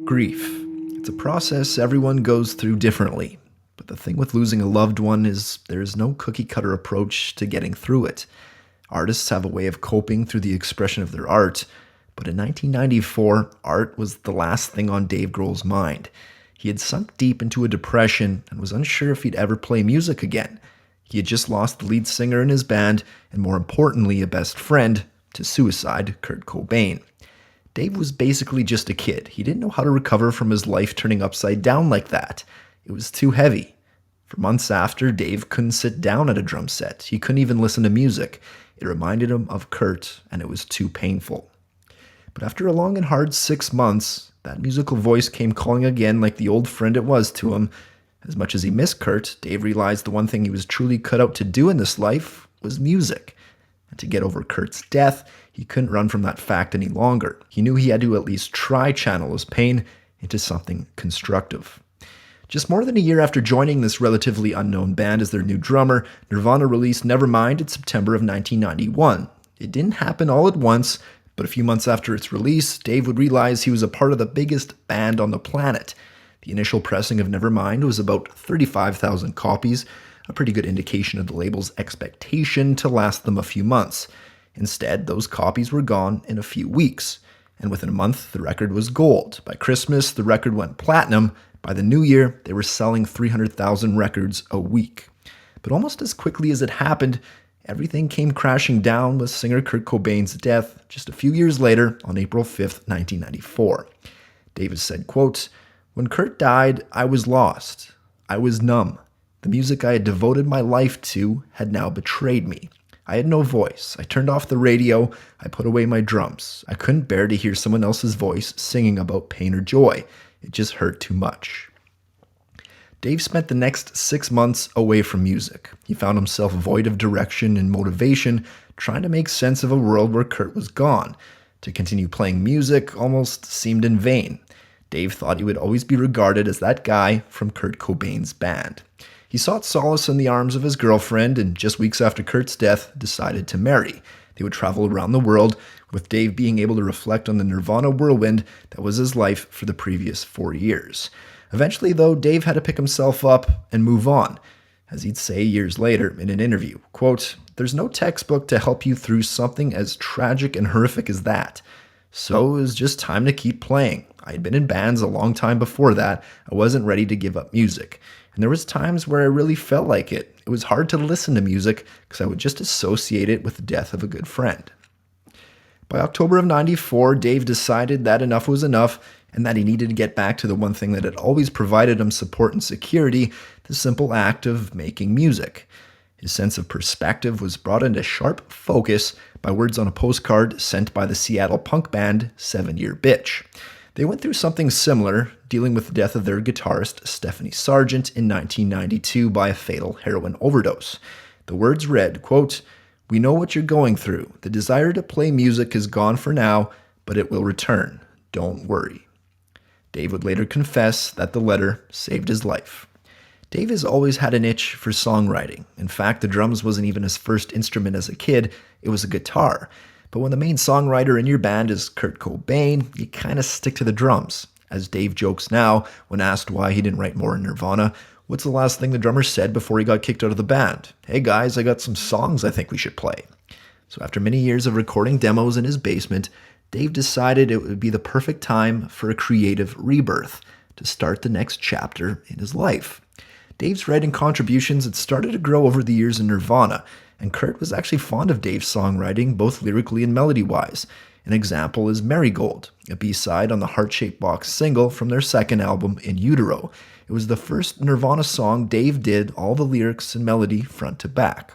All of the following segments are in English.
Grief. It's a process everyone goes through differently. But the thing with losing a loved one is there is no cookie cutter approach to getting through it. Artists have a way of coping through the expression of their art, but in 1994, art was the last thing on Dave Grohl's mind. He had sunk deep into a depression and was unsure if he'd ever play music again. He had just lost the lead singer in his band, and more importantly, a best friend, to suicide, Kurt Cobain. Dave was basically just a kid. He didn't know how to recover from his life turning upside down like that. It was too heavy. For months after, Dave couldn't sit down at a drum set. He couldn't even listen to music. It reminded him of Kurt, and it was too painful. But after a long and hard 6 months, that musical voice came calling again like the old friend it was to him. As much as he missed Kurt, Dave realized the one thing he was truly cut out to do in this life was music. And to get over Kurt's death, he couldn't run from that fact any longer. He knew he had to at least try channel his pain into something constructive. Just more than a year after joining this relatively unknown band as their new drummer, Nirvana released Nevermind in September of 1991. It didn't happen all at once, but a few months after its release, Dave would realize he was a part of the biggest band on the planet. The initial pressing of Nevermind was about 35,000 copies, a pretty good indication of the label's expectation to last them a few months. Instead, those copies were gone in a few weeks, and within a month, the record was gold. By Christmas, the record went platinum. By the new year, they were selling 300,000 records a week. But almost as quickly as it happened, everything came crashing down with singer Kurt Cobain's death just a few years later on April 5th, 1994. Davis said, quote, "When Kurt died, I was lost. I was numb. The music I had devoted my life to had now betrayed me. I had no voice. I turned off the radio. I put away my drums. I couldn't bear to hear someone else's voice singing about pain or joy. It just hurt too much." Dave spent the next 6 months away from music. He found himself void of direction and motivation, trying to make sense of a world where Kurt was gone. To continue playing music almost seemed in vain. Dave thought he would always be regarded as that guy from Kurt Cobain's band. He sought solace in the arms of his girlfriend, and just weeks after Kurt's death, decided to marry. They would travel around the world, with Dave being able to reflect on the Nirvana whirlwind that was his life for the previous 4 years. Eventually, though, Dave had to pick himself up and move on. As he'd say years later in an interview, quote, "There's no textbook to help you through something as tragic and horrific as that. So it was just time to keep playing. I had been in bands a long time before that. I wasn't ready to give up music. And there was times where I really felt like it. It was hard to listen to music because I would just associate it with the death of a good friend." By October of 94, Dave decided that enough was enough and that he needed to get back to the one thing that had always provided him support and security, the simple act of making music. His sense of perspective was brought into sharp focus by words on a postcard sent by the Seattle punk band 7 Year Bitch. They went through something similar, dealing with the death of their guitarist Stephanie Sargent in 1992 by a fatal heroin overdose. The words read, quote, "We know what you're going through. The desire to play music is gone for now, but it will return. Don't worry." Dave would later confess that the letter saved his life. Dave has always had an itch for songwriting. In fact, the drums wasn't even his first instrument as a kid, it was a guitar. But when the main songwriter in your band is Kurt Cobain, you kind of stick to the drums. As Dave jokes now, when asked why he didn't write more in Nirvana, what's the last thing the drummer said before he got kicked out of the band? "Hey guys, I got some songs I think we should play." So after many years of recording demos in his basement, Dave decided it would be the perfect time for a creative rebirth, to start the next chapter in his life. Dave's writing contributions had started to grow over the years in Nirvana, and Kurt was actually fond of Dave's songwriting, both lyrically and melody-wise. An example is Marigold, a B-side on the Heart-Shaped Box single from their second album, In Utero. It was the first Nirvana song Dave did all the lyrics and melody front to back.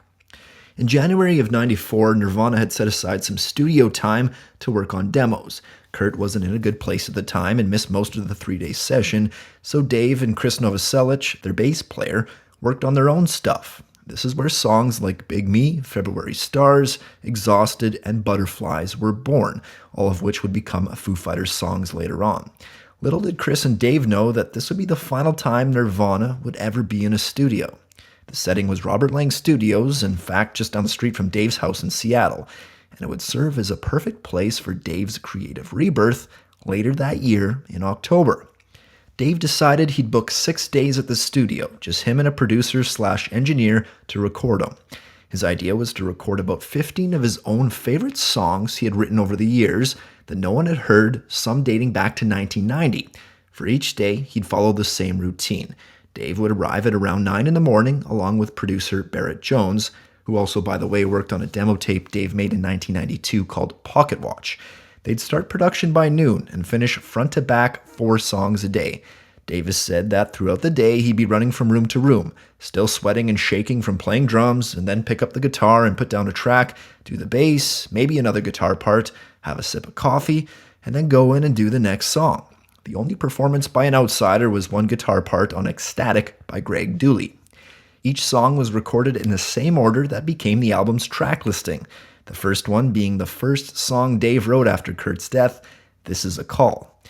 In January of 94, Nirvana had set aside some studio time to work on demos. Kurt wasn't in a good place at the time and missed most of the 3-day session, so Dave and Chris Novoselic, their bass player, worked on their own stuff. This is where songs like Big Me, February Stars, Exhausted, and Butterflies were born, all of which would become Foo Fighters songs later on. Little did Chris and Dave know that this would be the final time Nirvana would ever be in a studio. The setting was Robert Lang Studios, in fact just down the street from Dave's house in Seattle, and it would serve as a perfect place for Dave's creative rebirth, Later that year, in October, Dave decided he'd book 6 days at the studio, just him and a producer/engineer to record them. His idea was to record about 15 of his own favorite songs he had written over the years that no one had heard, some dating back to 1990. For each day, he'd follow the same routine. Dave would arrive at around 9 in the morning, along with producer Barrett Jones, who also, by the way, worked on a demo tape Dave made in 1992 called Pocket Watch. They'd start production by noon and finish front to back 4 songs a day. Davis said that throughout the day he'd be running from room to room, still sweating and shaking from playing drums, and then pick up the guitar and put down a track, do the bass, maybe another guitar part, have a sip of coffee, and then go in and do the next song. The only performance by an outsider was one guitar part on Ecstatic by Greg Dooley. Each song was recorded in the same order that became the album's track listing, the first one being the first song Dave wrote after Kurt's death, This Is a Call.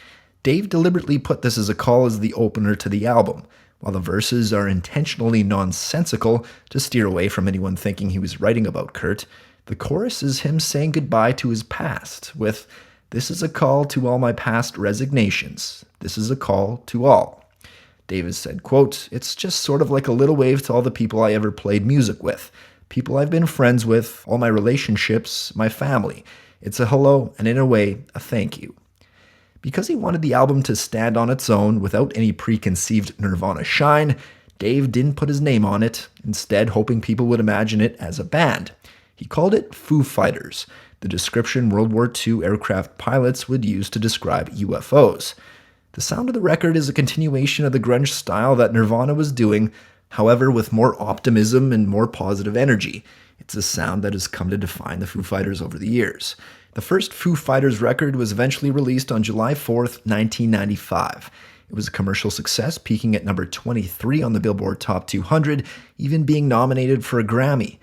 Dave deliberately put This Is a Call as the opener to the album, while the verses are intentionally nonsensical to steer away from anyone thinking he was writing about Kurt. The chorus is him saying goodbye to his past, with This is a call to all my past resignations. This is a call to all. Davis said, quote, "It's just sort of like a little wave to all the people I ever played music with. People I've been friends with, all my relationships, my family. It's a hello, and in a way, a thank you." Because he wanted the album to stand on its own without any preconceived Nirvana shine, Dave didn't put his name on it, instead hoping people would imagine it as a band. He called it Foo Fighters, the description World War II aircraft pilots would use to describe UFOs. The sound of the record is a continuation of the grunge style that Nirvana was doing, however with more optimism and more positive energy. It's a sound that has come to define the Foo Fighters over the years. The first Foo Fighters record was eventually released on July 4th, 1995. It was a commercial success, peaking at number 23 on the Billboard Top 200, even being nominated for a Grammy.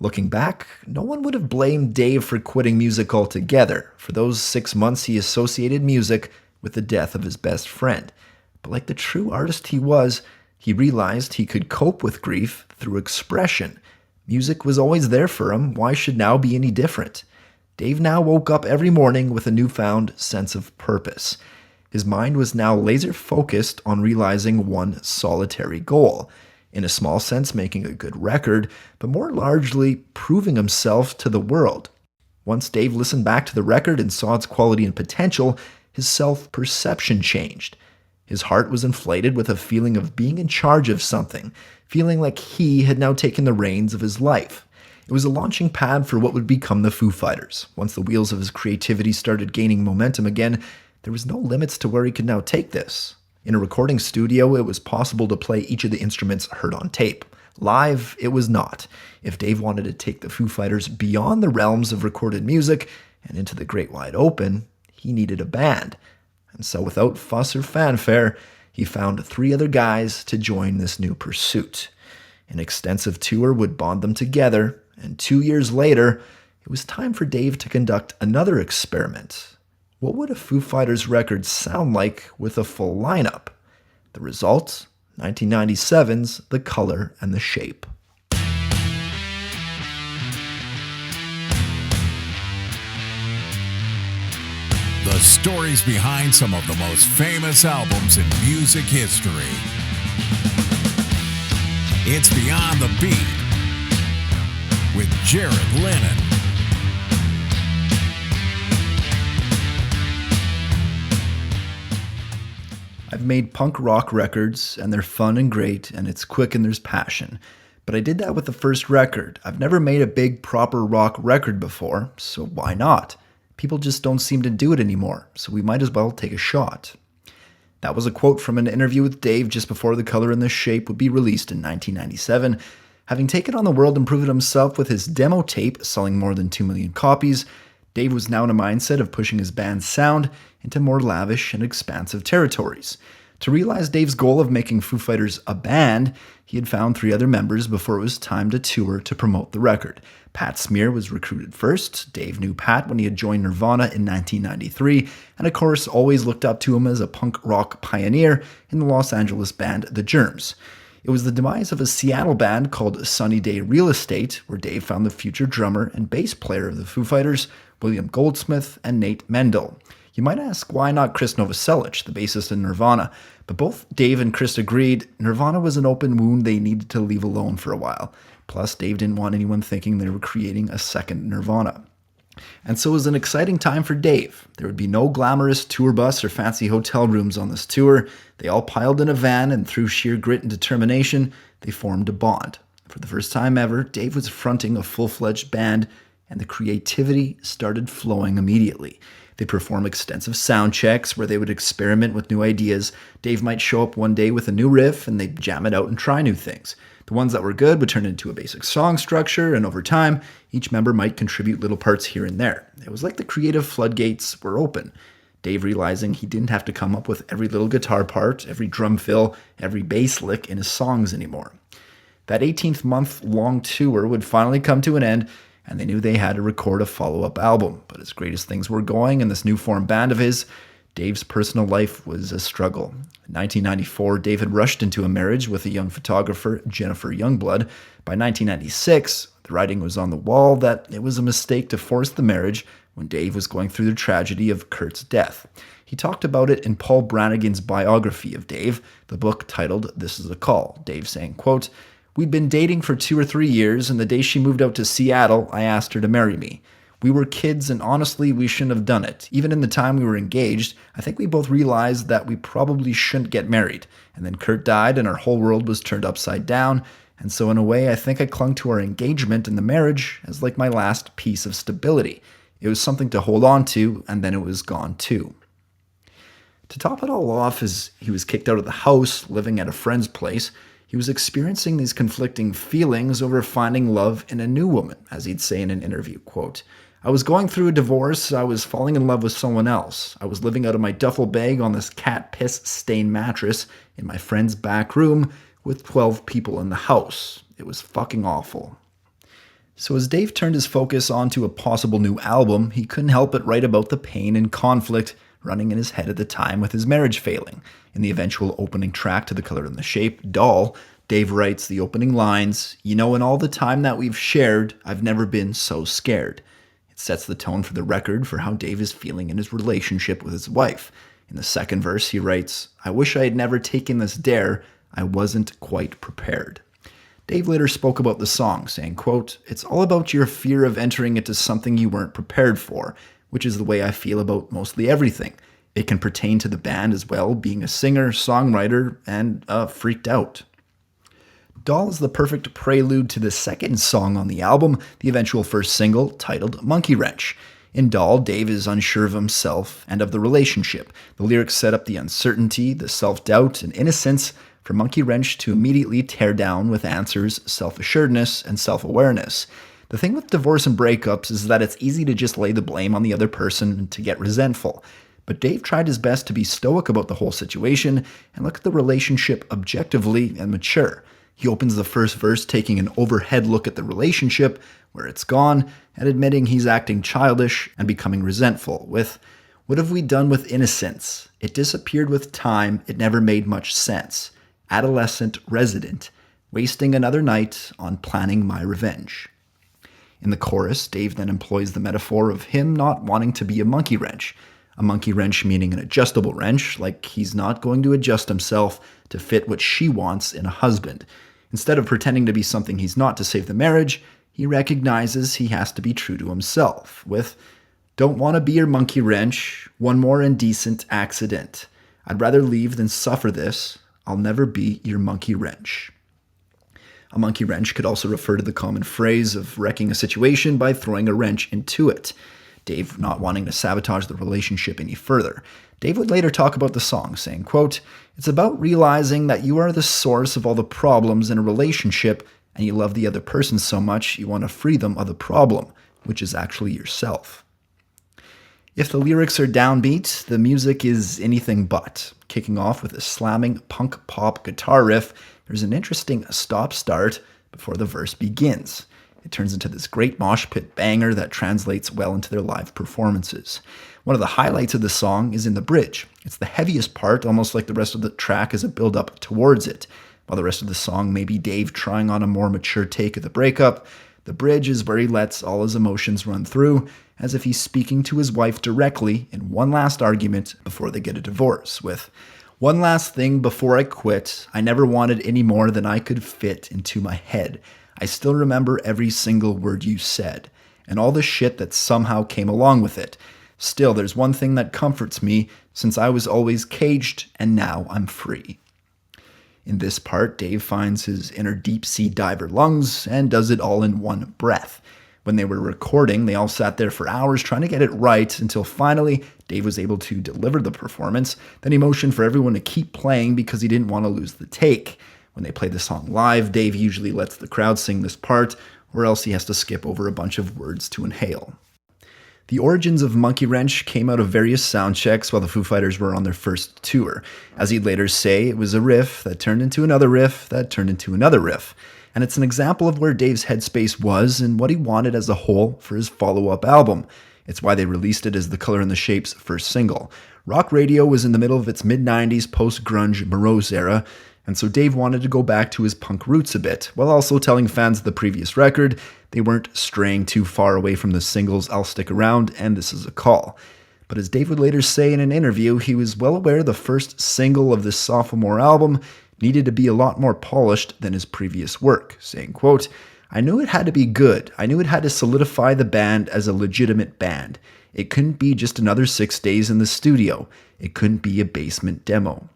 Looking back, no one would have blamed Dave for quitting music altogether. For those 6 months, he associated music with the death of his best friend. But like the true artist he was, he realized he could cope with grief through expression. Music was always there for him. Why should now be any different? Dave now woke up every morning with a newfound sense of purpose. His mind was now laser-focused on realizing one solitary goal. In a small sense, making a good record, but more largely proving himself to the world. Once Dave listened back to the record and saw its quality and potential, his self-perception changed. His heart was inflated with a feeling of being in charge of something, feeling like he had now taken the reins of his life. It was a launching pad for what would become the Foo Fighters. Once the wheels of his creativity started gaining momentum again, there was no limits to where he could now take this. In a recording studio, it was possible to play each of the instruments heard on tape. Live, it was not. If Dave wanted to take the Foo Fighters beyond the realms of recorded music and into the great wide open, he needed a band. And so without fuss or fanfare, he found 3 other guys to join this new pursuit. An extensive tour would bond them together, and 2 years later, it was time for Dave to conduct another experiment. What would a Foo Fighters record sound like with a full lineup? The result? 1997's The Color and the Shape. The stories behind some of the most famous albums in music history. It's Beyond the Beat with Jared Lennon. I've made punk rock records, and they're fun and great, and it's quick and there's passion. But I did that with the first record. I've never made a big, proper rock record before, so why not? People just don't seem to do it anymore, so we might as well take a shot. That was a quote from an interview with Dave just before The Color and the Shape would be released in 1997. Having taken on the world and proven himself with his demo tape selling more than 2 million copies, Dave was now in a mindset of pushing his band's sound into more lavish and expansive territories. To realize Dave's goal of making Foo Fighters a band, he had found 3 other members before it was time to tour to promote the record. Pat Smear was recruited first. Dave knew Pat when he had joined Nirvana in 1993, and of course always looked up to him as a punk rock pioneer in the Los Angeles band The Germs. It was the demise of a Seattle band called Sunny Day Real Estate, where Dave found the future drummer and bass player of the Foo Fighters, William Goldsmith and Nate Mendel. You might ask, why not Chris Novoselic, the bassist in Nirvana? But both Dave and Chris agreed Nirvana was an open wound they needed to leave alone for a while. Plus, Dave didn't want anyone thinking they were creating a second Nirvana. And so it was an exciting time for Dave. There would be no glamorous tour bus or fancy hotel rooms on this tour. They all piled in a van, and through sheer grit and determination, they formed a bond. For the first time ever, Dave was fronting a full-fledged band, and the creativity started flowing immediately. They perform extensive sound checks where they would experiment with new ideas. Dave might show up one day with a new riff, and they'd jam it out and try new things. The ones that were good would turn into a basic song structure, and over time, each member might contribute little parts here and there. It was like the creative floodgates were open. Dave realizing he didn't have to come up with every little guitar part, every drum fill, every bass lick in his songs anymore. That 18-month-long tour would finally come to an end, and they knew they had to record a follow-up album. But as great as things were going in this new-formed band of his, Dave's personal life was a struggle. In 1994, Dave had rushed into a marriage with a young photographer, Jennifer Youngblood. By 1996, the writing was on the wall that it was a mistake to force the marriage when Dave was going through the tragedy of Kurt's death. He talked about it in Paul Brannigan's biography of Dave, the book titled This Is a Call. Dave saying, quote, "We'd been dating for 2 or 3 years, and the day she moved out to Seattle, I asked her to marry me. We were kids, and honestly, we shouldn't have done it. Even in the time we were engaged, I think we both realized that we probably shouldn't get married. And then Kurt died, and our whole world was turned upside down. And so in a way, I think I clung to our engagement and the marriage as like my last piece of stability. It was something to hold on to, and then it was gone too." To top it all off, as he was kicked out of the house, living at a friend's place, he was experiencing these conflicting feelings over finding love in a new woman, as he'd say in an interview, quote, "I was going through a divorce. I was falling in love with someone else. I was living out of my duffel bag on this cat piss stained mattress in my friend's back room with 12 people in the house. It was fucking awful." So as Dave turned his focus onto a possible new album, he couldn't help but write about the pain and conflict running in his head at the time with his marriage failing. In the eventual opening track to The Color and the Shape, Doll, Dave writes the opening lines, "You know, in all the time that we've shared, I've never been so scared." It sets the tone for the record for how Dave is feeling in his relationship with his wife. In the second verse, he writes, "I wish I had never taken this dare. I wasn't quite prepared." Dave later spoke about the song, saying, quote, "It's all about your fear of entering into something you weren't prepared for, which is the way I feel about mostly everything. It can pertain to the band as well, being a singer, songwriter, and freaked out." Doll is the perfect prelude to the second song on the album, the eventual first single, titled Monkey Wrench. In Doll, Dave is unsure of himself and of the relationship. The lyrics set up the uncertainty, the self-doubt, and innocence for Monkey Wrench to immediately tear down with answers, self-assuredness, and self-awareness. The thing with divorce and breakups is that it's easy to just lay the blame on the other person and to get resentful. But Dave tried his best to be stoic about the whole situation and look at the relationship objectively and mature. He opens the first verse taking an overhead look at the relationship, where it's gone, and admitting he's acting childish and becoming resentful with, "What have we done with innocence? It disappeared with time, it never made much sense. Adolescent resident, wasting another night on planning my revenge." In the chorus, Dave then employs the metaphor of him not wanting to be a monkey wrench. A monkey wrench meaning an adjustable wrench, like he's not going to adjust himself to fit what she wants in a husband. Instead of pretending to be something he's not to save the marriage, he recognizes he has to be true to himself with, "Don't want to be your monkey wrench, one more indecent accident. I'd rather leave than suffer this. I'll never be your monkey wrench." A monkey wrench could also refer to the common phrase of wrecking a situation by throwing a wrench into it. Dave not wanting to sabotage the relationship any further. Dave would later talk about the song, saying, quote, "It's about realizing that you are the source of all the problems in a relationship, and you love the other person so much you want to free them of the problem, which is actually yourself." If the lyrics are downbeat, the music is anything but. Kicking off with a slamming punk pop guitar riff, there's an interesting stop-start before the verse begins. It turns into this great mosh pit banger that translates well into their live performances. One of the highlights of the song is in the bridge. It's the heaviest part, almost like the rest of the track is a build-up towards it. While the rest of the song may be Dave trying on a more mature take of the breakup, The bridge is where he lets all his emotions run through, as if he's speaking to his wife directly in one last argument before they get a divorce, with, "One last thing before I quit, I never wanted any more than I could fit into my head. I still remember every single word you said, and all the shit that somehow came along with it. Still, there's one thing that comforts me, since I was always caged, and now I'm free." In this part, Dave finds his inner deep-sea diver lungs and does it all in one breath. When they were recording, they all sat there for hours trying to get it right until finally Dave was able to deliver the performance. Then he motioned for everyone to keep playing because he didn't want to lose the take. When they play the song live, Dave usually lets the crowd sing this part, or else he has to skip over a bunch of words to inhale. The origins of Monkey Wrench came out of various sound checks while the Foo Fighters were on their first tour. As he'd later say, it was a riff that turned into another riff that turned into another riff. And it's an example of where Dave's headspace was and what he wanted as a whole for his follow-up album. It's why they released it as The Color and the Shape's first single. Rock radio was in the middle of its mid-90s post-grunge morose era, and so Dave wanted to go back to his punk roots a bit, while also telling fans of the previous record they weren't straying too far away from the singles I'll Stick Around and This Is a Call. But as Dave would later say in an interview, he was well aware the first single of this sophomore album needed to be a lot more polished than his previous work, saying, quote, "I knew it had to be good. I knew it had to solidify the band as a legitimate band. It couldn't be just another 6 days in the studio. It couldn't be a basement demo."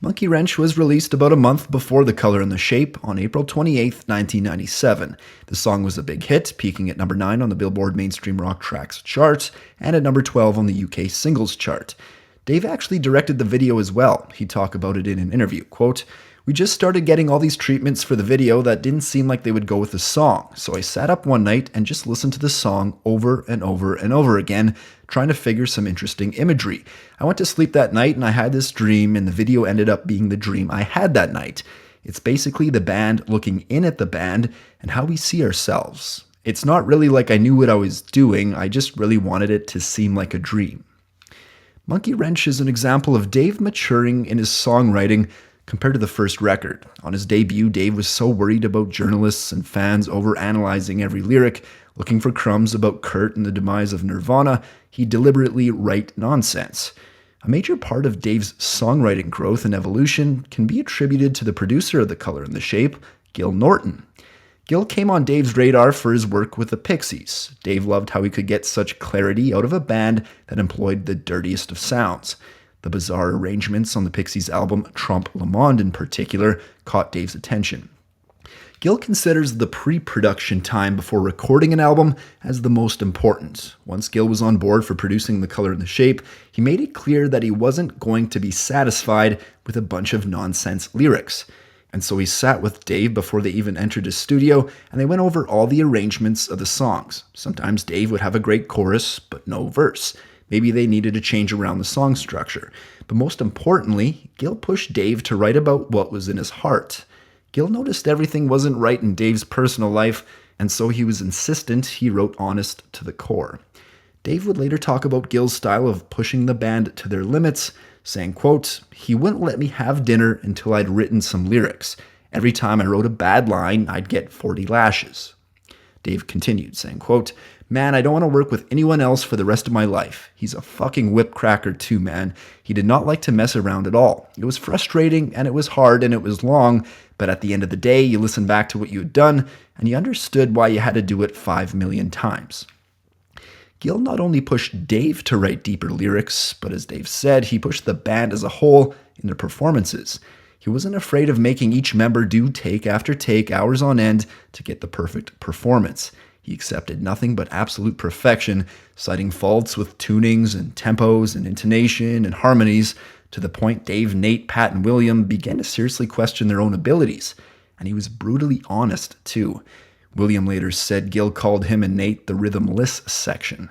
Monkey Wrench was released about a month before The Color and the Shape on April 28, 1997. The song was a big hit, peaking at number 9 on the Billboard Mainstream Rock Tracks chart and at number 12 on the UK Singles Chart. Dave actually directed the video as well. He'd talk about it in an interview, quote, "We just started getting all these treatments for the video that didn't seem like they would go with the song, so I sat up one night and just listened to the song over and over and over again, trying to figure some interesting imagery. I went to sleep that night and I had this dream, and the video ended up being the dream I had that night. It's basically the band looking in at the band and how we see ourselves. It's not really like I knew what I was doing, I just really wanted it to seem like a dream." Monkey Wrench is an example of Dave maturing in his songwriting compared to the first record. On his debut, Dave was so worried about journalists and fans overanalyzing every lyric, looking for crumbs about Kurt and the demise of Nirvana, he deliberately write nonsense. A major part of Dave's songwriting growth and evolution can be attributed to the producer of The Color and the Shape, Gil Norton. Gil came on Dave's radar for his work with the Pixies. Dave loved how he could get such clarity out of a band that employed the dirtiest of sounds. The bizarre arrangements on the Pixies' album Trompe Le Monde in particular caught Dave's attention. Gil considers the pre-production time before recording an album as the most important. Once Gil was on board for producing The Color and the Shape, he made it clear that he wasn't going to be satisfied with a bunch of nonsense lyrics. And so he sat with Dave before they even entered his studio, and they went over all the arrangements of the songs. Sometimes Dave would have a great chorus, but no verse. Maybe they needed to change around the song structure. But most importantly, Gil pushed Dave to write about what was in his heart. Gil noticed everything wasn't right in Dave's personal life, and so he was insistent he wrote honest to the core. Dave would later talk about Gil's style of pushing the band to their limits, saying, quote, "He wouldn't let me have dinner until I'd written some lyrics. Every time I wrote a bad line, I'd get 40 lashes. Dave continued, saying, quote, "Man, I don't want to work with anyone else for the rest of my life. He's a fucking whip cracker too, man. He did not like to mess around at all. It was frustrating, and it was hard, and it was long, but at the end of the day, you listen back to what you had done, and you understood why you had to do it 5 million times." Gil not only pushed Dave to write deeper lyrics, but as Dave said, he pushed the band as a whole in their performances. He wasn't afraid of making each member do take after take, hours on end, to get the perfect performance. He accepted nothing but absolute perfection, citing faults with tunings and tempos and intonation and harmonies, to the point Dave, Nate, Pat, and William began to seriously question their own abilities. And he was brutally honest, too. William later said Gil called him and Nate the rhythmless section.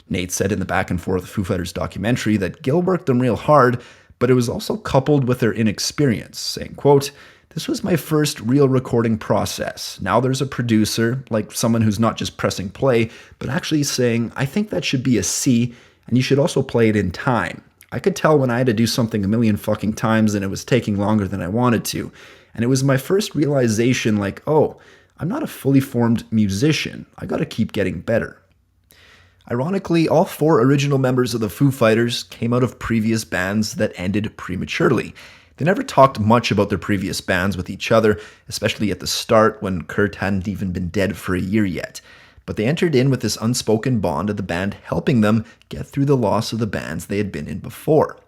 Nate said in the Back and Forth Foo Fighters documentary that Gil worked them real hard, but it was also coupled with their inexperience, saying, quote, "This was my first real recording process. Now there's a producer, like someone who's not just pressing play, but actually saying, I think that should be a C, and you should also play it in time. I could tell when I had to do something a million fucking times and it was taking longer than I wanted to. And it was my first realization like, oh, I'm not a fully formed musician. I gotta keep getting better. Ironically, all 4 original members of the Foo Fighters came out of previous bands that ended prematurely. They never talked much about their previous bands with each other, especially at the start when Kurt hadn't even been dead for a year yet. But they entered in with this unspoken bond of the band helping them get through the loss of the bands they had been in before.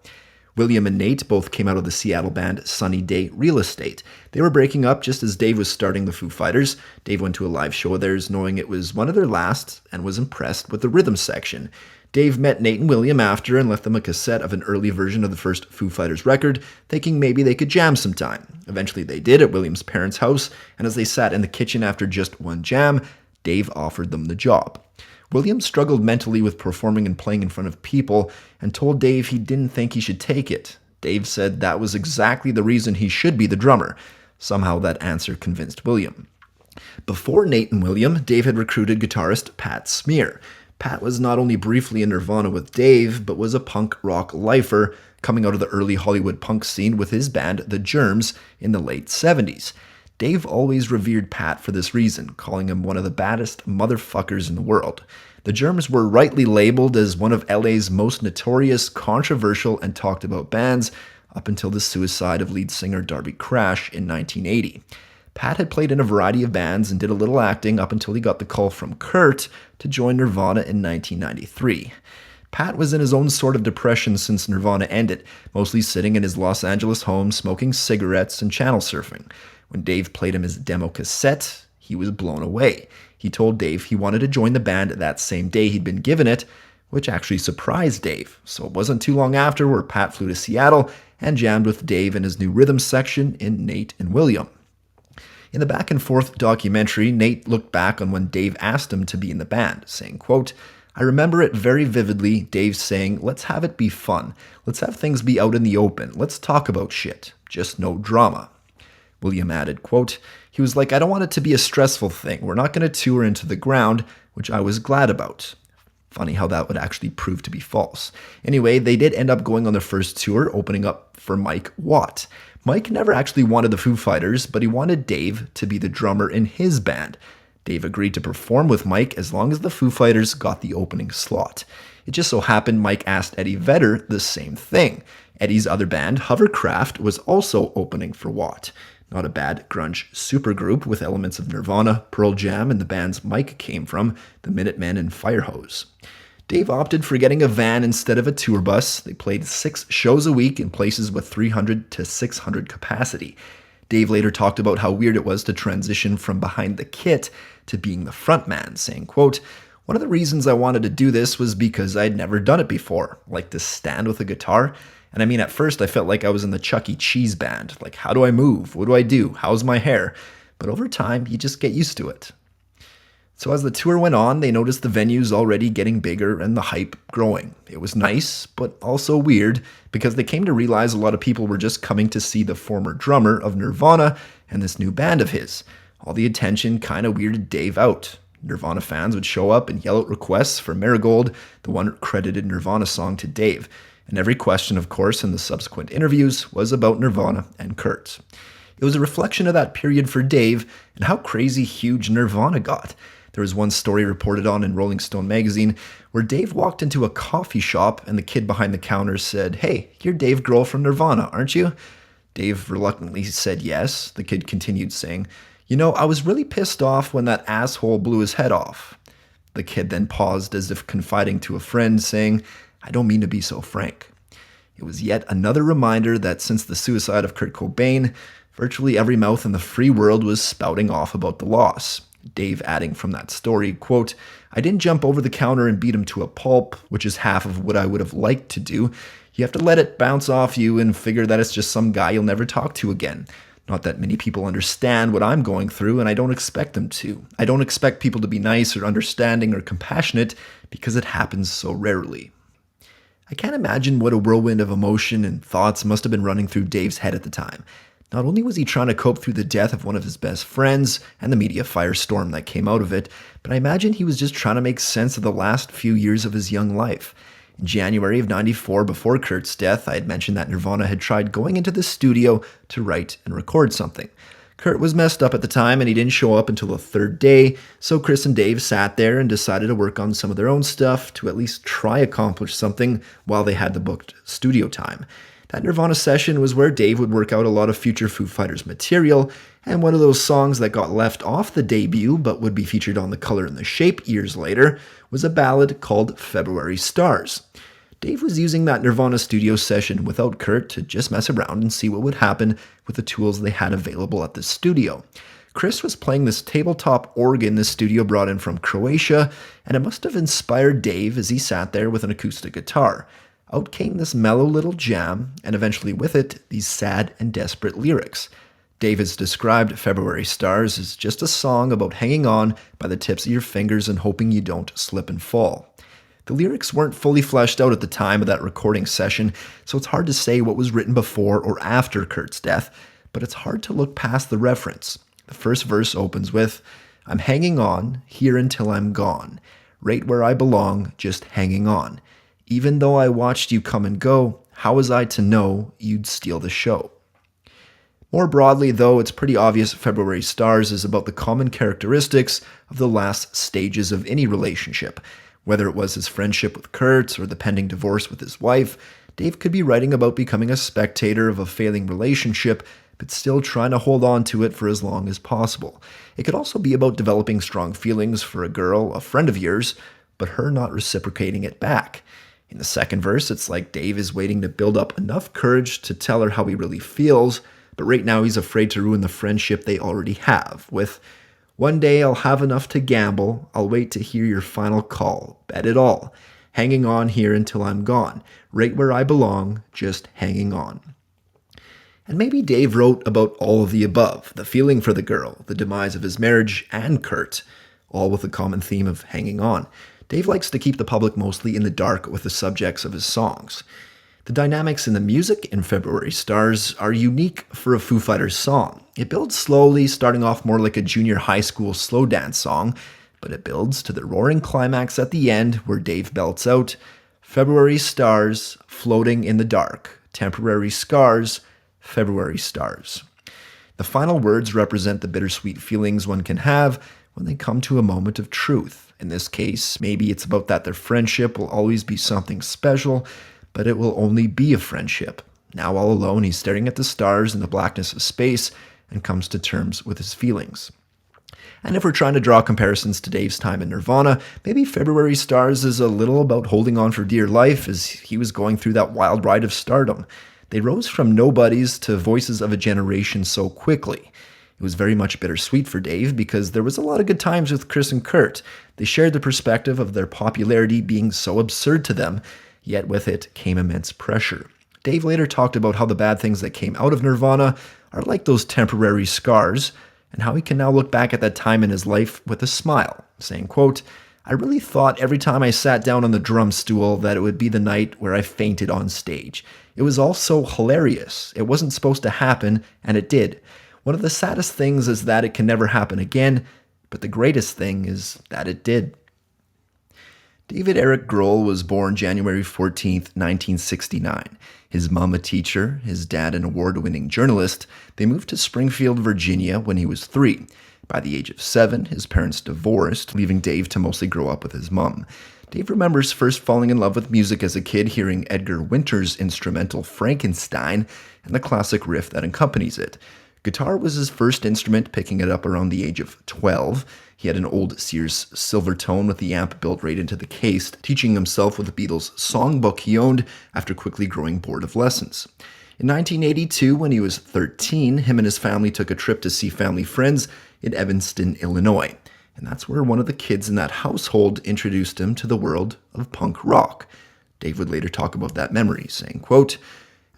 William and Nate both came out of the Seattle band Sunny Day Real Estate. They were breaking up just as Dave was starting the Foo Fighters. Dave went to a live show of theirs knowing it was one of their last and was impressed with the rhythm section. Dave met Nate and William after and left them a cassette of an early version of the first Foo Fighters record, thinking maybe they could jam sometime. Eventually they did at William's parents' house, and as they sat in the kitchen after just one jam, Dave offered them the job. William struggled mentally with performing and playing in front of people and told Dave he didn't think he should take it. Dave said that was exactly the reason he should be the drummer. Somehow that answer convinced William. Before Nate and William, Dave had recruited guitarist Pat Smear. Pat was not only briefly in Nirvana with Dave, but was a punk rock lifer coming out of the early Hollywood punk scene with his band The Germs in the late 70s. Dave always revered Pat for this reason, calling him one of the baddest motherfuckers in the world. The Germs were rightly labeled as one of LA's most notorious, controversial, and talked about bands up until the suicide of lead singer Darby Crash in 1980. Pat had played in a variety of bands and did a little acting up until he got the call from Kurt to join Nirvana in 1993. Pat was in his own sort of depression since Nirvana ended, mostly sitting in his Los Angeles home smoking cigarettes and channel surfing. When Dave played him his demo cassette, he was blown away. He told Dave he wanted to join the band that same day he'd been given it, which actually surprised Dave. So it wasn't too long after where Pat flew to Seattle and jammed with Dave in his new rhythm section in Nate and William. In the back and forth documentary, Nate looked back on when Dave asked him to be in the band, saying, quote, "I remember it very vividly, Dave saying, let's have it be fun. Let's have things be out in the open. Let's talk about shit. Just no drama." William added, quote, "He was like, I don't want it to be a stressful thing. We're not going to tour into the ground," which I was glad about. Funny how that would actually prove to be false. Anyway, they did end up going on their first tour, opening up for Mike Watt. Mike never actually wanted the Foo Fighters, but he wanted Dave to be the drummer in his band. Dave agreed to perform with Mike as long as the Foo Fighters got the opening slot. It just so happened Mike asked Eddie Vedder the same thing. Eddie's other band, Hovercraft, was also opening for Watt. Not a bad grunge supergroup with elements of Nirvana, Pearl Jam, and the bands Mike came from, the Minutemen and Firehose. Dave opted for getting a van instead of a tour bus. They played 6 shows a week in places with 300 to 600 capacity. Dave later talked about how weird it was to transition from behind the kit to being the frontman, saying, quote, "One of the reasons I wanted to do this was because I'd never done it before, like to stand with a guitar. And I mean, at first I felt like I was in the Chuck E. Cheese band. Like, how do I move? What do I do? How's my hair? But over time, you just get used to it." So as the tour went on, they noticed the venues already getting bigger and the hype growing. It was nice, but also weird, because they came to realize a lot of people were just coming to see the former drummer of Nirvana and this new band of his. All the attention kind of weirded Dave out. Nirvana fans would show up and yell out requests for Marigold, the one credited Nirvana song, to Dave. And every question, of course, in the subsequent interviews was about Nirvana and Kurt. It was a reflection of that period for Dave and how crazy huge Nirvana got. There was one story reported on in Rolling Stone magazine where Dave walked into a coffee shop and the kid behind the counter said, "Hey, you're Dave Grohl from Nirvana, aren't you?" Dave reluctantly said yes. The kid continued saying, "You know, I was really pissed off when that asshole blew his head off." The kid then paused as if confiding to a friend, saying, "I don't mean to be so frank." It was yet another reminder that since the suicide of Kurt Cobain, virtually every mouth in the free world was spouting off about the loss. Dave adding from that story, quote, "I didn't jump over the counter and beat him to a pulp, which is half of what I would have liked to do. You have to let it bounce off you and figure that it's just some guy you'll never talk to again. Not that many people understand what I'm going through, and I don't expect them to. I don't expect people to be nice or understanding or compassionate because it happens so rarely." I can't imagine what a whirlwind of emotion and thoughts must have been running through Dave's head at the time. Not only was he trying to cope through the death of one of his best friends and the media firestorm that came out of it, but I imagine he was just trying to make sense of the last few years of his young life. In January of '94, before Kurt's death, I had mentioned that Nirvana had tried going into the studio to write and record something. Kurt was messed up at the time and he didn't show up until the third day, so Chris and Dave sat there and decided to work on some of their own stuff to at least try accomplish something while they had the booked studio time. That Nirvana session was where Dave would work out a lot of future Foo Fighters material, and one of those songs that got left off the debut but would be featured on The Color and the Shape years later was a ballad called February Stars. Dave was using that Nirvana studio session without Kurt to just mess around and see what would happen with the tools they had available at the studio. Chris was playing this tabletop organ the studio brought in from Croatia, and it must have inspired Dave as he sat there with an acoustic guitar. Out came this mellow little jam, and eventually with it, these sad and desperate lyrics. Dave has described February Stars as just a song about hanging on by the tips of your fingers and hoping you don't slip and fall. The lyrics weren't fully fleshed out at the time of that recording session, so it's hard to say what was written before or after Kurt's death, but it's hard to look past the reference. The first verse opens with, "I'm hanging on, here until I'm gone. Right where I belong, just hanging on. Even though I watched you come and go, how was I to know you'd steal the show?" More broadly, though, it's pretty obvious February Stars is about the common characteristics of the last stages of any relationship. Whether it was his friendship with Kurt or the pending divorce with his wife, Dave could be writing about becoming a spectator of a failing relationship, but still trying to hold on to it for as long as possible. It could also be about developing strong feelings for a girl, a friend of yours, but her not reciprocating it back. In the second verse, it's like Dave is waiting to build up enough courage to tell her how he really feels, but right now he's afraid to ruin the friendship they already have, with, "One day I'll have enough to gamble, I'll wait to hear your final call, bet it all. Hanging on here until I'm gone, right where I belong, just hanging on." And maybe Dave wrote about all of the above, the feeling for the girl, the demise of his marriage, and Kurt, all with a common theme of hanging on. Dave likes to keep the public mostly in the dark with the subjects of his songs. The dynamics in the music in February Stars are unique for a Foo Fighters song. It builds slowly, starting off more like a junior high school slow dance song, but it builds to the roaring climax at the end where Dave belts out, "February stars, floating in the dark, temporary scars, February stars." The final words represent the bittersweet feelings one can have when they come to a moment of truth. In this case, maybe it's about that their friendship will always be something special, but it will only be a friendship. Now all alone, he's staring at the stars in the blackness of space and comes to terms with his feelings. And if we're trying to draw comparisons to Dave's time in Nirvana, maybe February Stars is a little about holding on for dear life as he was going through that wild ride of stardom. They rose from nobodies to voices of a generation so quickly. It was very much bittersweet for Dave because there was a lot of good times with Chris and Kurt. They shared the perspective of their popularity being so absurd to them, yet with it came immense pressure. Dave later talked about how the bad things that came out of Nirvana are like those temporary scars, and how he can now look back at that time in his life with a smile, saying, quote, "I really thought every time I sat down on the drum stool that it would be the night where I fainted on stage. It was all so hilarious. It wasn't supposed to happen, and it did. One of the saddest things is that it can never happen again, but the greatest thing is that it did." David Eric Grohl was born January 14th, 1969. His mom a teacher, his dad an award-winning journalist. They moved to Springfield, Virginia when he was 3. By the age of 7, his parents divorced, leaving Dave to mostly grow up with his mom. Dave remembers first falling in love with music as a kid, hearing Edgar Winter's instrumental Frankenstein and the classic riff that accompanies it. Guitar was his first instrument, picking it up around the age of 12. He had an old Sears Silvertone with the amp built right into the case, teaching himself with the Beatles' songbook he owned after quickly growing bored of lessons. In 1982, when he was 13, him and his family took a trip to see family friends in Evanston, Illinois. And that's where one of the kids in that household introduced him to the world of punk rock. Dave would later talk about that memory, saying, quote,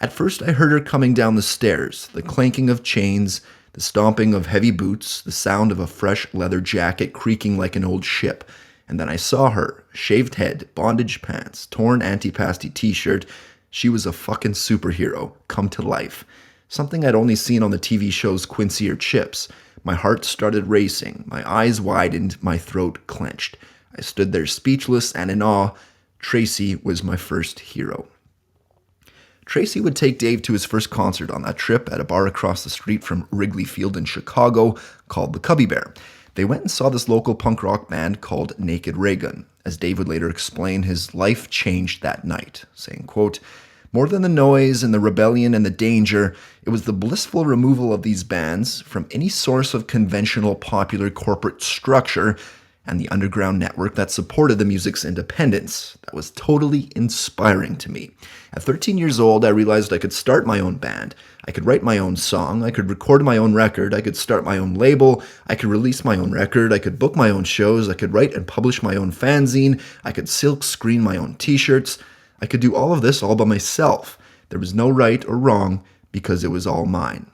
"At first I heard her coming down the stairs, the clanking of chains, the stomping of heavy boots, the sound of a fresh leather jacket creaking like an old ship. And then I saw her, shaved head, bondage pants, torn antipasti t-shirt. She was a fucking superhero, come to life. Something I'd only seen on the TV shows Quincy or Chips. My heart started racing, my eyes widened, my throat clenched. I stood there speechless and in awe. Tracy was my first hero." Tracy would take Dave to his first concert on that trip at a bar across the street from Wrigley Field in Chicago called the Cubby Bear. They went and saw this local punk rock band called Naked Raygun. As Dave would later explain, his life changed that night, saying, quote, "More than the noise and the rebellion and the danger, it was the blissful removal of these bands from any source of conventional popular corporate structure and the underground network that supported the music's independence. That was totally inspiring to me. At 13 years old, I realized I could start my own band. I could write my own song. I could record my own record. I could start my own label. I could release my own record. I could book my own shows. I could write and publish my own fanzine. I could silk screen my own t-shirts. I could do all of this all by myself. There was no right or wrong because it was all mine."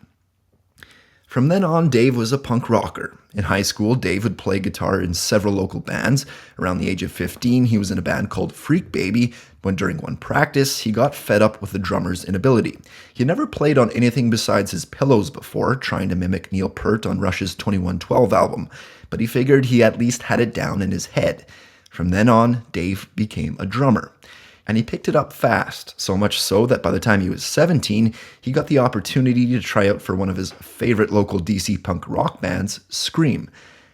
From then on, Dave was a punk rocker. In high school, Dave would play guitar in several local bands. Around the age of 15, he was in a band called Freak Baby, when during one practice, he got fed up with the drummer's inability. He had never played on anything besides his pillows before, trying to mimic Neil Peart on Rush's 2112 album, but he figured he at least had it down in his head. From then on, Dave became a drummer. And he picked it up fast, so much so that by the time he was 17, he got the opportunity to try out for one of his favorite local DC punk rock bands, Scream.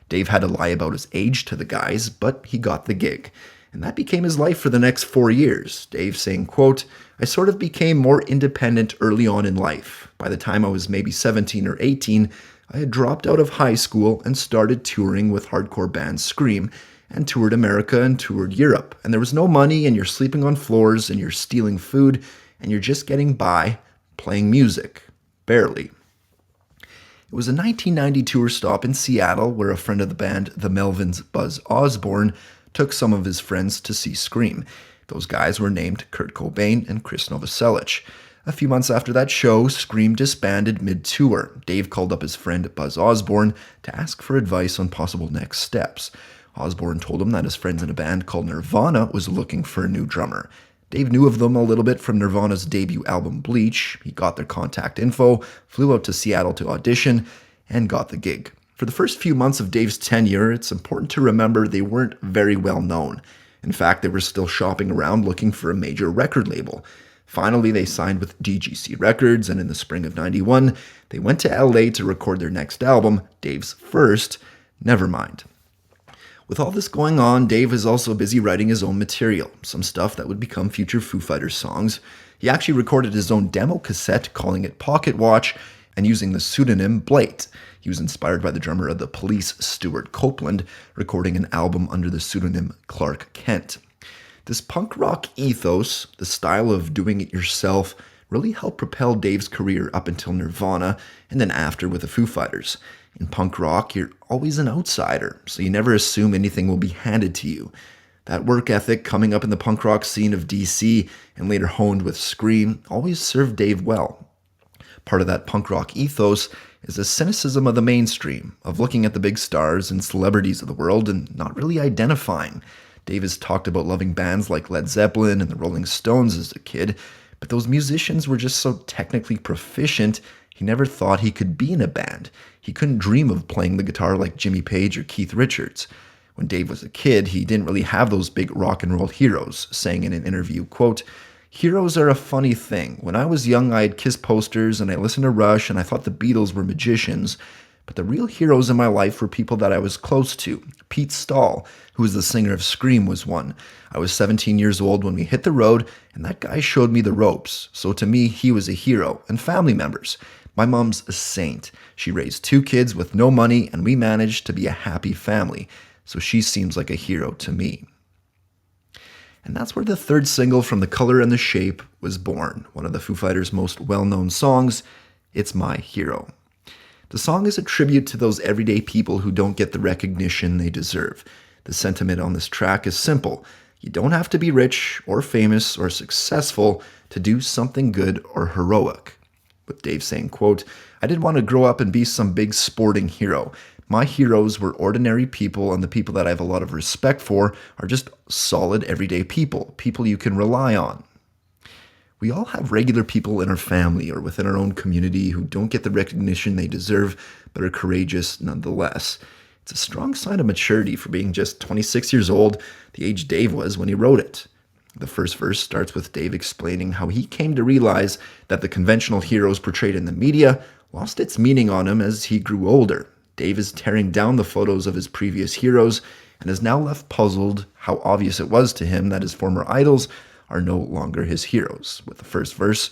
Dave had to lie about his age to the guys, but he got the gig. And that became his life for the next 4 years. Dave saying, quote, "I sort of became more independent early on in life. By the time I was maybe 17 or 18, I had dropped out of high school and started touring with hardcore band Scream, and toured America and toured Europe. And there was no money, and you're sleeping on floors, and you're stealing food, and you're just getting by playing music. Barely." It was a 1990 tour stop in Seattle where a friend of the band, the Melvins' Buzz Osborne, took some of his friends to see Scream. Those guys were named Kurt Cobain and Chris Novoselic. A few months after that show, Scream disbanded mid-tour. Dave called up his friend Buzz Osborne to ask for advice on possible next steps. Osborne told him that his friends in a band called Nirvana was looking for a new drummer. Dave knew of them a little bit from Nirvana's debut album Bleach. He got their contact info, flew out to Seattle to audition, and got the gig. For the first few months of Dave's tenure, it's important to remember they weren't very well known. In fact, they were still shopping around looking for a major record label. Finally, they signed with DGC Records, and in the spring of '91, they went to LA to record their next album, Dave's first, Nevermind. With all this going on, Dave is also busy writing his own material, some stuff that would become future Foo Fighters songs. He actually recorded his own demo cassette, calling it Pocket Watch, and using the pseudonym Blate. He was inspired by the drummer of the Police, Stuart Copeland, recording an album under the pseudonym Clark Kent. This punk rock ethos, the style of doing it yourself, really helped propel Dave's career up until Nirvana, and then after with the Foo Fighters. In punk rock, you're always an outsider, so you never assume anything will be handed to you. That work ethic coming up in the punk rock scene of DC and later honed with Scream always served Dave well. Part of that punk rock ethos is the cynicism of the mainstream, of looking at the big stars and celebrities of the world and not really identifying. Dave has talked about loving bands like Led Zeppelin and the Rolling Stones as a kid, but those musicians were just so technically proficient, he never thought he could be in a band. He couldn't dream of playing the guitar like Jimmy Page or Keith Richards. When Dave was a kid, he didn't really have those big rock and roll heroes, saying in an interview, quote, "Heroes are a funny thing. When I was young, I had Kiss posters and I listened to Rush and I thought the Beatles were magicians. But the real heroes in my life were people that I was close to. Pete Stahl, who was the singer of Scream, was one. I was 17 years old when we hit the road, and that guy showed me the ropes. So to me, he was a hero. And family members. My mom's a saint. She raised 2 kids with no money, and we managed to be a happy family. So she seems like a hero to me." And that's where the third single from The Color and the Shape was born, one of the Foo Fighters' most well-known songs, It's My Hero. The song is a tribute to those everyday people who don't get the recognition they deserve. The sentiment on this track is simple. You don't have to be rich or famous or successful to do something good or heroic. With Dave saying, quote, "I didn't want to grow up and be some big sporting hero. My heroes were ordinary people, and the people that I have a lot of respect for are just solid everyday people, people you can rely on." We all have regular people in our family or within our own community who don't get the recognition they deserve, but are courageous nonetheless. It's a strong sign of maturity for being just 26 years old, the age Dave was when he wrote it. The first verse starts with Dave explaining how he came to realize that the conventional heroes portrayed in the media lost its meaning on him as he grew older. Dave is tearing down the photos of his previous heroes and is now left puzzled how obvious it was to him that his former idols are no longer his heroes. With the first verse,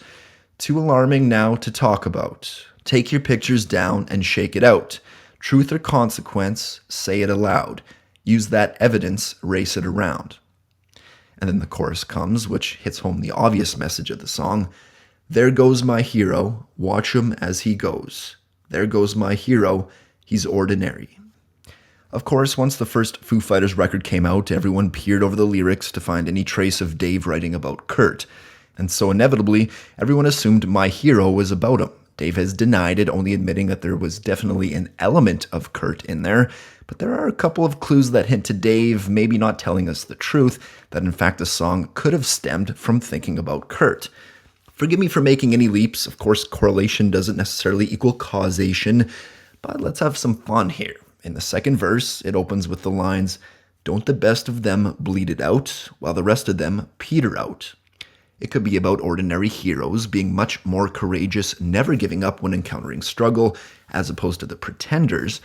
too alarming now to talk about. Take your pictures down and shake it out. Truth or consequence, say it aloud. Use that evidence, race it around. And then the chorus comes, which hits home the obvious message of the song. There goes my hero, watch him as he goes. There goes my hero, he's ordinary. Of course, once the first Foo Fighters record came out, everyone peered over the lyrics to find any trace of Dave writing about Kurt. And so inevitably, everyone assumed My Hero was about him. Dave has denied it, only admitting that there was definitely an element of Kurt in there, but there are a couple of clues that hint to Dave maybe not telling us the truth, that in fact the song could have stemmed from thinking about Kurt. Forgive me for making any leaps, of course correlation doesn't necessarily equal causation, but let's have some fun here. In the second verse, it opens with the lines, "Don't the best of them bleed it out, while the rest of them peter out." It could be about ordinary heroes being much more courageous, never giving up when encountering struggle, as opposed to the pretenders.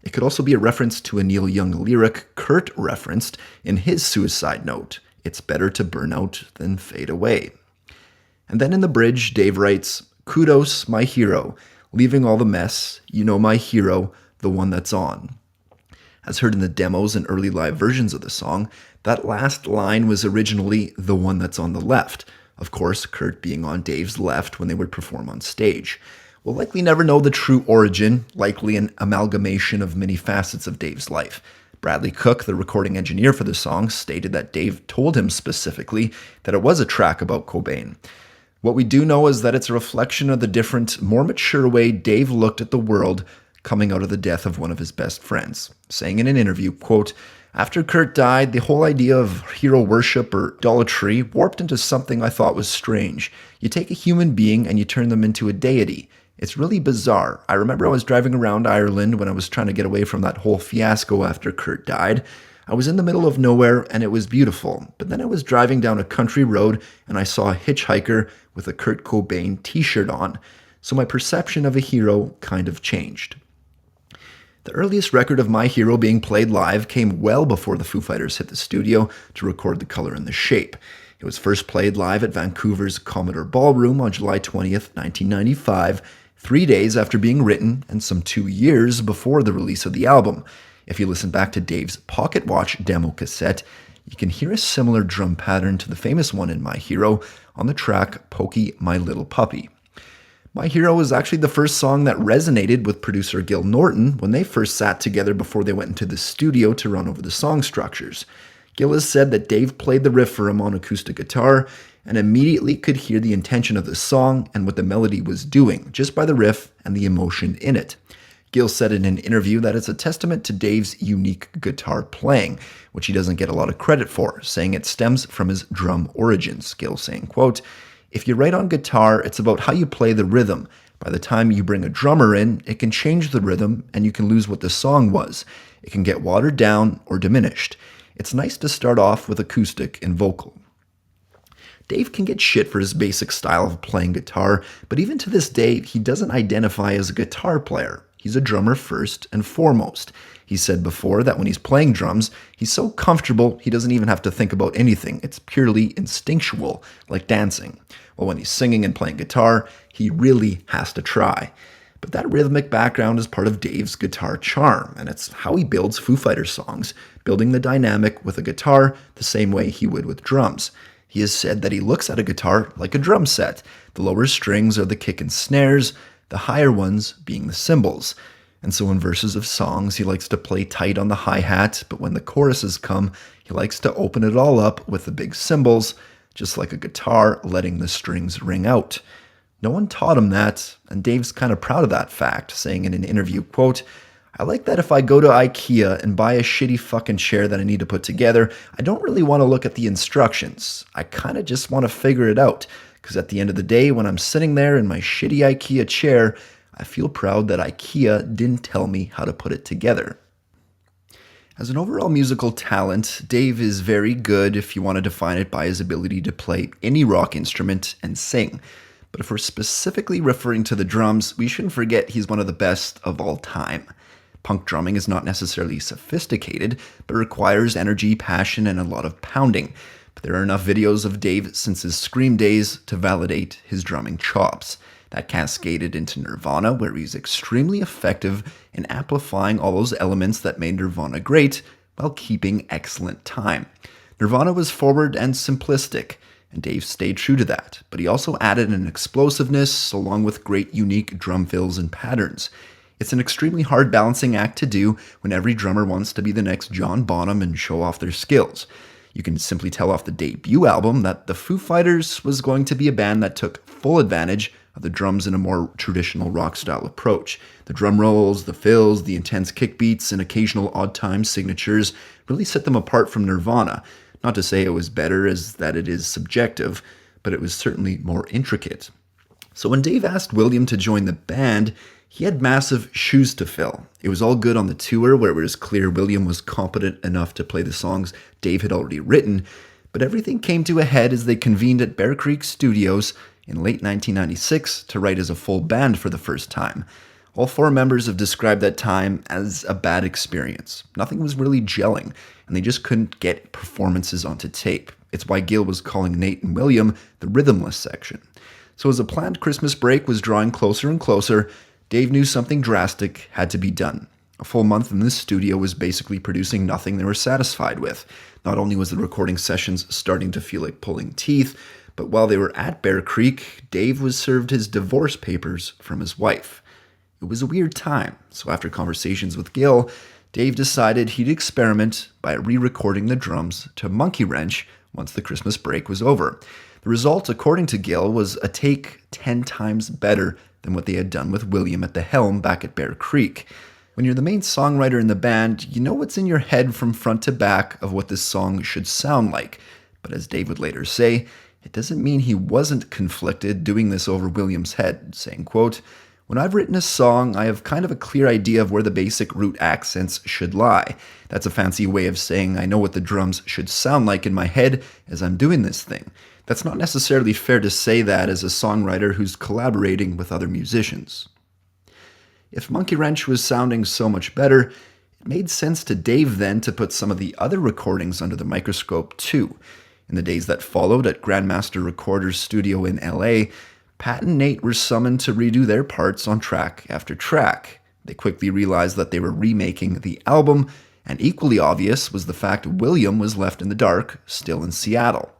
It could also be a reference to a Neil Young lyric Kurt referenced in his suicide note, "It's better to burn out than fade away." And then in the bridge, Dave writes, "Kudos, my hero, leaving all the mess, you know my hero, the one that's on." As heard in the demos and early live versions of the song, that last line was originally "the one that's on the left." Of course, Kurt being on Dave's left when they would perform on stage. We'll likely never know the true origin, likely an amalgamation of many facets of Dave's life. Bradley Cook, the recording engineer for the song, stated that Dave told him specifically that it was a track about Cobain. What we do know is that it's a reflection of the different, more mature way Dave looked at the world coming out of the death of one of his best friends, saying in an interview, quote, "After Kurt died, the whole idea of hero worship or idolatry warped into something I thought was strange. You take a human being and you turn them into a deity. It's really bizarre. I remember I was driving around Ireland when I was trying to get away from that whole fiasco after Kurt died. I was in the middle of nowhere and it was beautiful. But then I was driving down a country road and I saw a hitchhiker with a Kurt Cobain t-shirt on. So my perception of a hero kind of changed." The earliest record of My Hero being played live came well before the Foo Fighters hit the studio to record The Color and the Shape. It was first played live at Vancouver's Commodore Ballroom on July 20th, 1995, 3 days after being written and some 2 years before the release of the album. If you listen back to Dave's Pocket Watch demo cassette, you can hear a similar drum pattern to the famous one in My Hero on the track Pokey My Little Puppy. My Hero was actually the first song that resonated with producer Gil Norton when they first sat together before they went into the studio to run over the song structures. Gil has said that Dave played the riff for him on acoustic guitar and immediately could hear the intention of the song and what the melody was doing just by the riff and the emotion in it. Gil said in an interview that it's a testament to Dave's unique guitar playing, which he doesn't get a lot of credit for, saying it stems from his drum origins. Gil saying, quote, "If you write on guitar, it's about how you play the rhythm. By the time you bring a drummer in, it can change the rhythm and you can lose what the song was. It can get watered down or diminished. It's nice to start off with acoustic and vocal." Dave can get shit for his basic style of playing guitar, but even to this day, he doesn't identify as a guitar player. He's a drummer first and foremost. He said before that when he's playing drums, he's so comfortable he doesn't even have to think about anything. It's purely instinctual, like dancing. Well, when he's singing and playing guitar, he really has to try. But that rhythmic background is part of Dave's guitar charm, and it's how he builds Foo Fighters songs, building the dynamic with a guitar the same way he would with drums. He has said that he looks at a guitar like a drum set. The lower strings are the kick and snares, the higher ones being the cymbals. And so in verses of songs, he likes to play tight on the hi-hat, but when the choruses come, he likes to open it all up with the big cymbals, just like a guitar letting the strings ring out. No one taught him that, and Dave's kind of proud of that fact, saying in an interview, quote, "I like that if I go to IKEA and buy a shitty fucking chair that I need to put together, I don't really want to look at the instructions. I kind of just want to figure it out, because at the end of the day, when I'm sitting there in my shitty IKEA chair, I feel proud that IKEA didn't tell me how to put it together." As an overall musical talent, Dave is very good if you want to define it by his ability to play any rock instrument and sing. But if we're specifically referring to the drums, we shouldn't forget he's one of the best of all time. Punk drumming is not necessarily sophisticated, but requires energy, passion, and a lot of pounding. But there are enough videos of Dave since his Scream days to validate his drumming chops. That cascaded into Nirvana, where he's extremely effective in amplifying all those elements that made Nirvana great while keeping excellent time. Nirvana was forward and simplistic, and Dave stayed true to that, but he also added an explosiveness along with great unique drum fills and patterns. It's an extremely hard balancing act to do when every drummer wants to be the next John Bonham and show off their skills. You can simply tell off the debut album that the Foo Fighters was going to be a band that took full advantage of the drums in a more traditional rock style approach. The drum rolls, the fills, the intense kick beats, and occasional odd time signatures really set them apart from Nirvana. Not to say it was better, as that it is subjective, but it was certainly more intricate. So when Dave asked William to join the band, he had massive shoes to fill. It was all good on the tour, where it was clear William was competent enough to play the songs Dave had already written, but everything came to a head as they convened at Bear Creek Studios in late 1996 to write as a full band for the first time. All four members have described that time as a bad experience. Nothing was really gelling, and they just couldn't get performances onto tape. It's why Gil was calling Nate and William the rhythmless section. So as a planned Christmas break was drawing closer and closer, Dave knew something drastic had to be done. A full month in this studio was basically producing nothing they were satisfied with. Not only was the recording sessions starting to feel like pulling teeth, but while they were at Bear Creek, Dave was served his divorce papers from his wife. It was a weird time, so after conversations with Gil, Dave decided he'd experiment by re-recording the drums to Monkey Wrench once the Christmas break was over. The result, according to Gil, was a take 10 times better than what they had done with William at the helm back at Bear Creek. When you're the main songwriter in the band, you know what's in your head from front to back of what this song should sound like. But as Dave would later say, it doesn't mean he wasn't conflicted doing this over William's head, saying, quote, "When I've written a song, I have kind of a clear idea of where the basic root accents should lie. That's a fancy way of saying I know what the drums should sound like in my head as I'm doing this thing. That's not necessarily fair to say that as a songwriter who's collaborating with other musicians." If Monkey Wrench was sounding so much better, it made sense to Dave then to put some of the other recordings under the microscope too. In the days that followed at Grandmaster Recorder's studio in LA, Pat and Nate were summoned to redo their parts on track after track. They quickly realized that they were remaking the album, and equally obvious was the fact William was left in the dark, still in Seattle.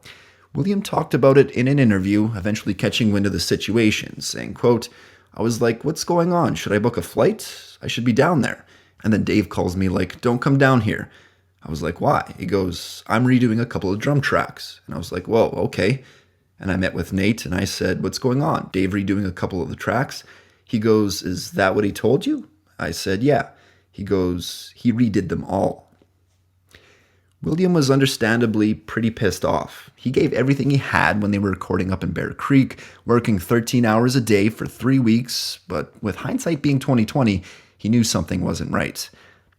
William talked about it in an interview, eventually catching wind of the situation, saying, quote, "I was like, what's going on? Should I book a flight? I should be down there." And then Dave calls me like, "Don't come down here." I was like, "Why?" He goes, "I'm redoing a couple of drum tracks." And I was like, "Whoa, okay." And I met with Nate and I said, "What's going on? Dave redoing a couple of the tracks?" He goes, "Is that what he told you?" I said, "Yeah." He goes, "He redid them all." William was understandably pretty pissed off. He gave everything he had when they were recording up in Bear Creek, working 13 hours a day for 3 weeks, but with hindsight being 2020, he knew something wasn't right.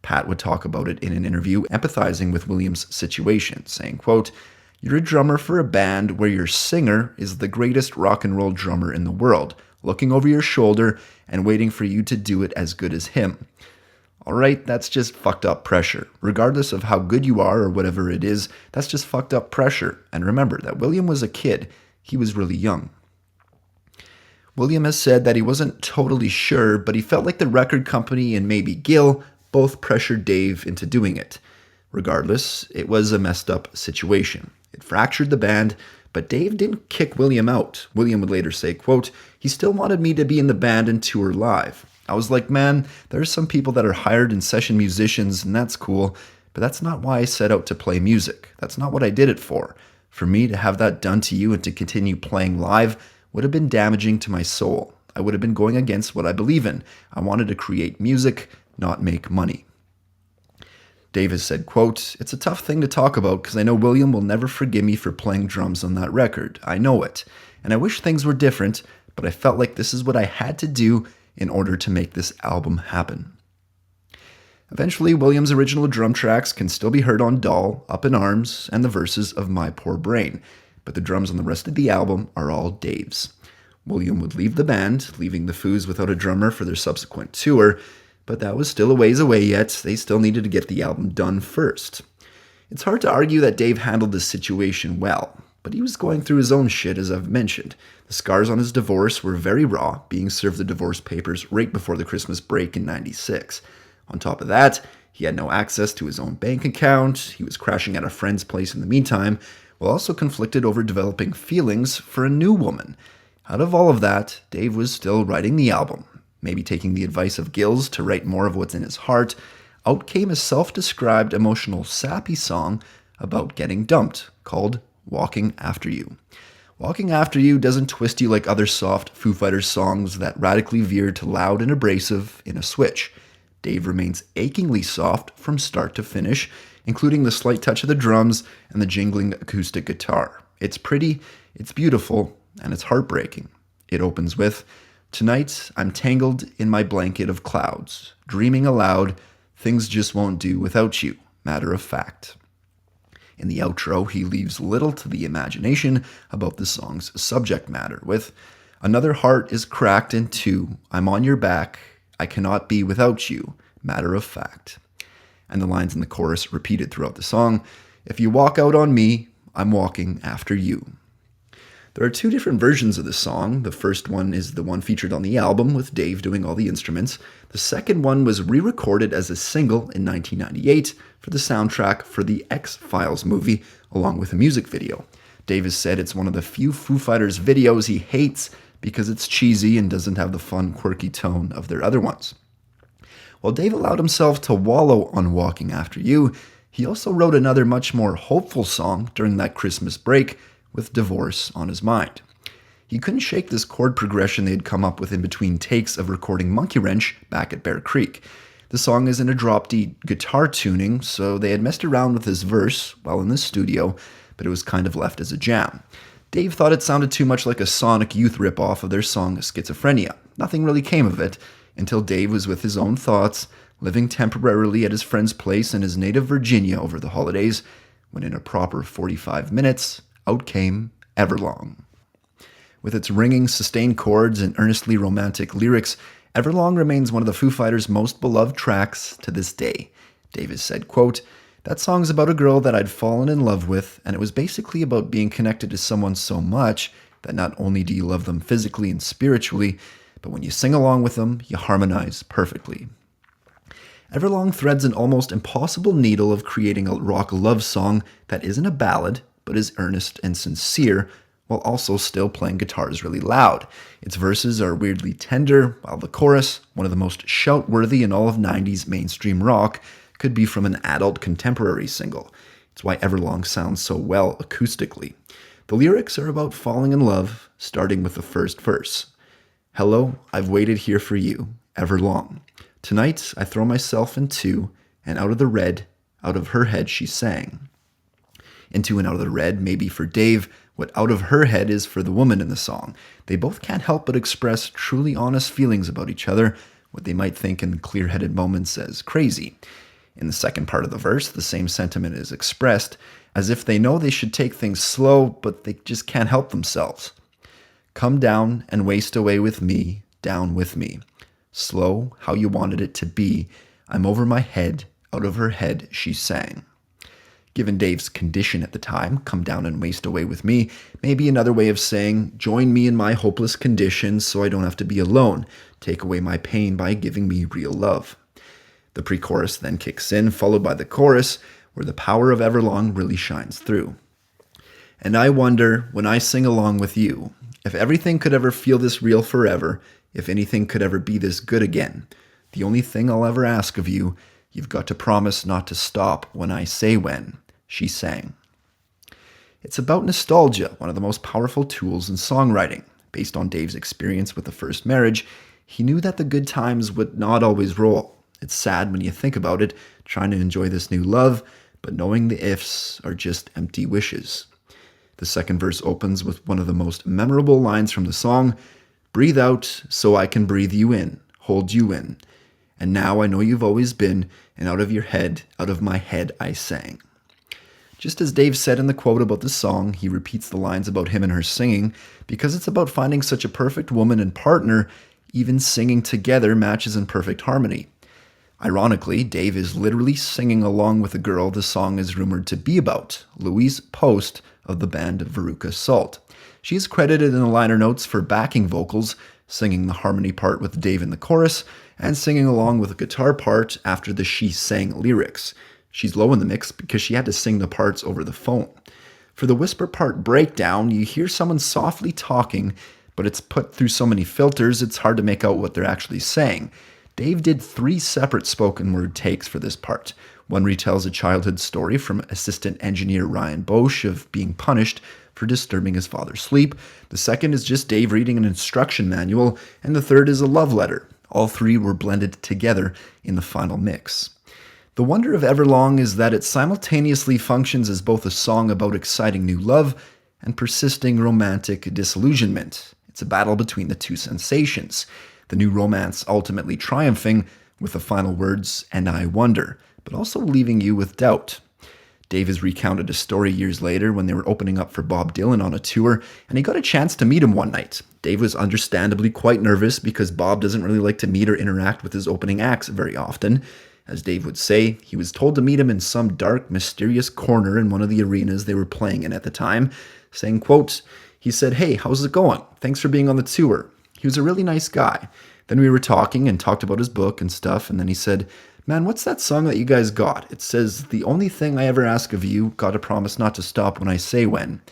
Pat would talk about it in an interview, empathizing with William's situation, saying, quote, "You're a drummer for a band where your singer is the greatest rock and roll drummer in the world, looking over your shoulder and waiting for you to do it as good as him. All right, that's just fucked up pressure. Regardless of how good you are or whatever it is, that's just fucked up pressure. And remember that William was a kid. He was really young." William has said that he wasn't totally sure, but he felt like the record company and maybe Gil both pressured Dave into doing it. Regardless, it was a messed up situation. It fractured the band, but Dave didn't kick William out. William would later say, quote, "He still wanted me to be in the band and tour live. I was like, man, there are some people that are hired and session musicians, and that's cool, but that's not why I set out to play music. That's not what I did it for. For me to have that done to you and to continue playing live would have been damaging to my soul. I would have been going against what I believe in. I wanted to create music, not make money." Dave has said, quote, "It's a tough thing to talk about because I know William will never forgive me for playing drums on that record. I know it. And I wish things were different, but I felt like this is what I had to do in order to make this album happen." Eventually, Williams' original drum tracks can still be heard on Doll, Up in Arms, and the verses of My Poor Brain, but the drums on the rest of the album are all Dave's. William would leave the band, leaving the Foos without a drummer for their subsequent tour, but that was still a ways away yet. They still needed to get the album done first. It's hard to argue that Dave handled this situation well, but he was going through his own shit, as I've mentioned. The scars on his divorce were very raw, being served the divorce papers right before the Christmas break in '96. On top of that, he had no access to his own bank account, he was crashing at a friend's place in the meantime, while also conflicted over developing feelings for a new woman. Out of all of that, Dave was still writing the album. Maybe taking the advice of Gil's to write more of what's in his heart, out came a self-described emotional sappy song about getting dumped, called Walking After You. Walking After You doesn't twist you like other soft Foo Fighters songs that radically veer to loud and abrasive in a switch. Dave remains achingly soft from start to finish, including the slight touch of the drums and the jingling acoustic guitar. It's pretty, it's beautiful, and it's heartbreaking. It opens with, "Tonight, I'm tangled in my blanket of clouds, dreaming aloud, things just won't do without you, matter of fact." In the outro, he leaves little to the imagination about the song's subject matter, with, "Another heart is cracked in two, I'm on your back, I cannot be without you, matter of fact." And the lines in the chorus repeated throughout the song, "If you walk out on me, I'm walking after you." There are two different versions of the song. The first one is the one featured on the album, with Dave doing all the instruments. The second one was re-recorded as a single in 1998 for the soundtrack for the X-Files movie, along with a music video. Dave has said it's one of the few Foo Fighters videos he hates because it's cheesy and doesn't have the fun, quirky tone of their other ones. While Dave allowed himself to wallow on Walking After You, he also wrote another much more hopeful song during that Christmas break, with divorce on his mind. He couldn't shake this chord progression they had come up with in between takes of recording Monkey Wrench back at Bear Creek. The song is in a drop D guitar tuning, so they had messed around with his verse while in the studio, but it was kind of left as a jam. Dave thought it sounded too much like a Sonic Youth ripoff of their song Schizophrenia. Nothing really came of it, until Dave was with his own thoughts, living temporarily at his friend's place in his native Virginia over the holidays, when in a proper 45 minutes, out came Everlong. With its ringing, sustained chords and earnestly romantic lyrics, Everlong remains one of the Foo Fighters' most beloved tracks to this day. Dave has said, quote, "That song's about a girl that I'd fallen in love with, and it was basically about being connected to someone so much that not only do you love them physically and spiritually, but when you sing along with them, you harmonize perfectly." Everlong threads an almost impossible needle of creating a rock love song that isn't a ballad, but is earnest and sincere, while also still playing guitars really loud. Its verses are weirdly tender, while the chorus, one of the most shout-worthy in all of 90s mainstream rock, could be from an adult contemporary single. It's why Everlong sounds so well acoustically. The lyrics are about falling in love, starting with the first verse. "Hello, I've waited here for you, Everlong. Tonight I throw myself in two, and out of the red, out of her head she sang." Into and out of the red may be for Dave what out of her head is for the woman in the song. They both can't help but express truly honest feelings about each other, what they might think in clear-headed moments as crazy. In the second part of the verse, the same sentiment is expressed, as if they know they should take things slow, but they just can't help themselves. "Come down and waste away with me, down with me. Slow, how you wanted it to be. I'm over my head, out of her head she sang." Given Dave's condition at the time, "come down and waste away with me" may be another way of saying, "join me in my hopeless condition so I don't have to be alone. Take away my pain by giving me real love." The pre-chorus then kicks in, followed by the chorus, where the power of Everlong really shines through. "And I wonder, when I sing along with you, if everything could ever feel this real forever, if anything could ever be this good again. The only thing I'll ever ask of you, you've got to promise not to stop when I say when," she sang. It's about nostalgia, one of the most powerful tools in songwriting. Based on Dave's experience with the first marriage, he knew that the good times would not always roll. It's sad when you think about it, trying to enjoy this new love, but knowing the ifs are just empty wishes. The second verse opens with one of the most memorable lines from the song, "Breathe out so I can breathe you in, hold you in. And now I know you've always been and out of your head, out of my head I sang. Just as Dave said in the quote about the song, he repeats the lines about him and her singing because it's about finding such a perfect woman and partner, even singing together matches in perfect harmony. Ironically, Dave is literally singing along with the girl the song is rumored to be about, Louise Post of the band Veruca Salt. She is credited in the liner notes for backing vocals, singing the harmony part with Dave in the chorus, and singing along with the guitar part after the she sang lyrics. She's low in the mix because she had to sing the parts over the phone. For the whisper part breakdown, you hear someone softly talking, but it's put through so many filters it's hard to make out what they're actually saying. Dave did 3 separate spoken word takes for this part. One retells a childhood story from assistant engineer Ryan Bosch of being punished for disturbing his father's sleep. The second is just Dave reading an instruction manual, and the third is a love letter. All 3 were blended together in the final mix. The wonder of Everlong is that it simultaneously functions as both a song about exciting new love and persisting romantic disillusionment. It's a battle between the 2 sensations, the new romance ultimately triumphing with the final words, "and I wonder," but also leaving you with doubt. Dave has recounted a story years later when they were opening up for Bob Dylan on a tour, and he got a chance to meet him one night. Dave was understandably quite nervous because Bob doesn't really like to meet or interact with his opening acts very often. As Dave would say, he was told to meet him in some dark, mysterious corner in one of the arenas they were playing in at the time, saying, quote, he said, "Hey, how's it going? Thanks for being on the tour." He was a really nice guy. Then we were talking and talked about his book and stuff, and then he said, "Man, what's that song that you guys got? It says, 'The only thing I ever ask of you, gotta promise not to stop when I say when.'"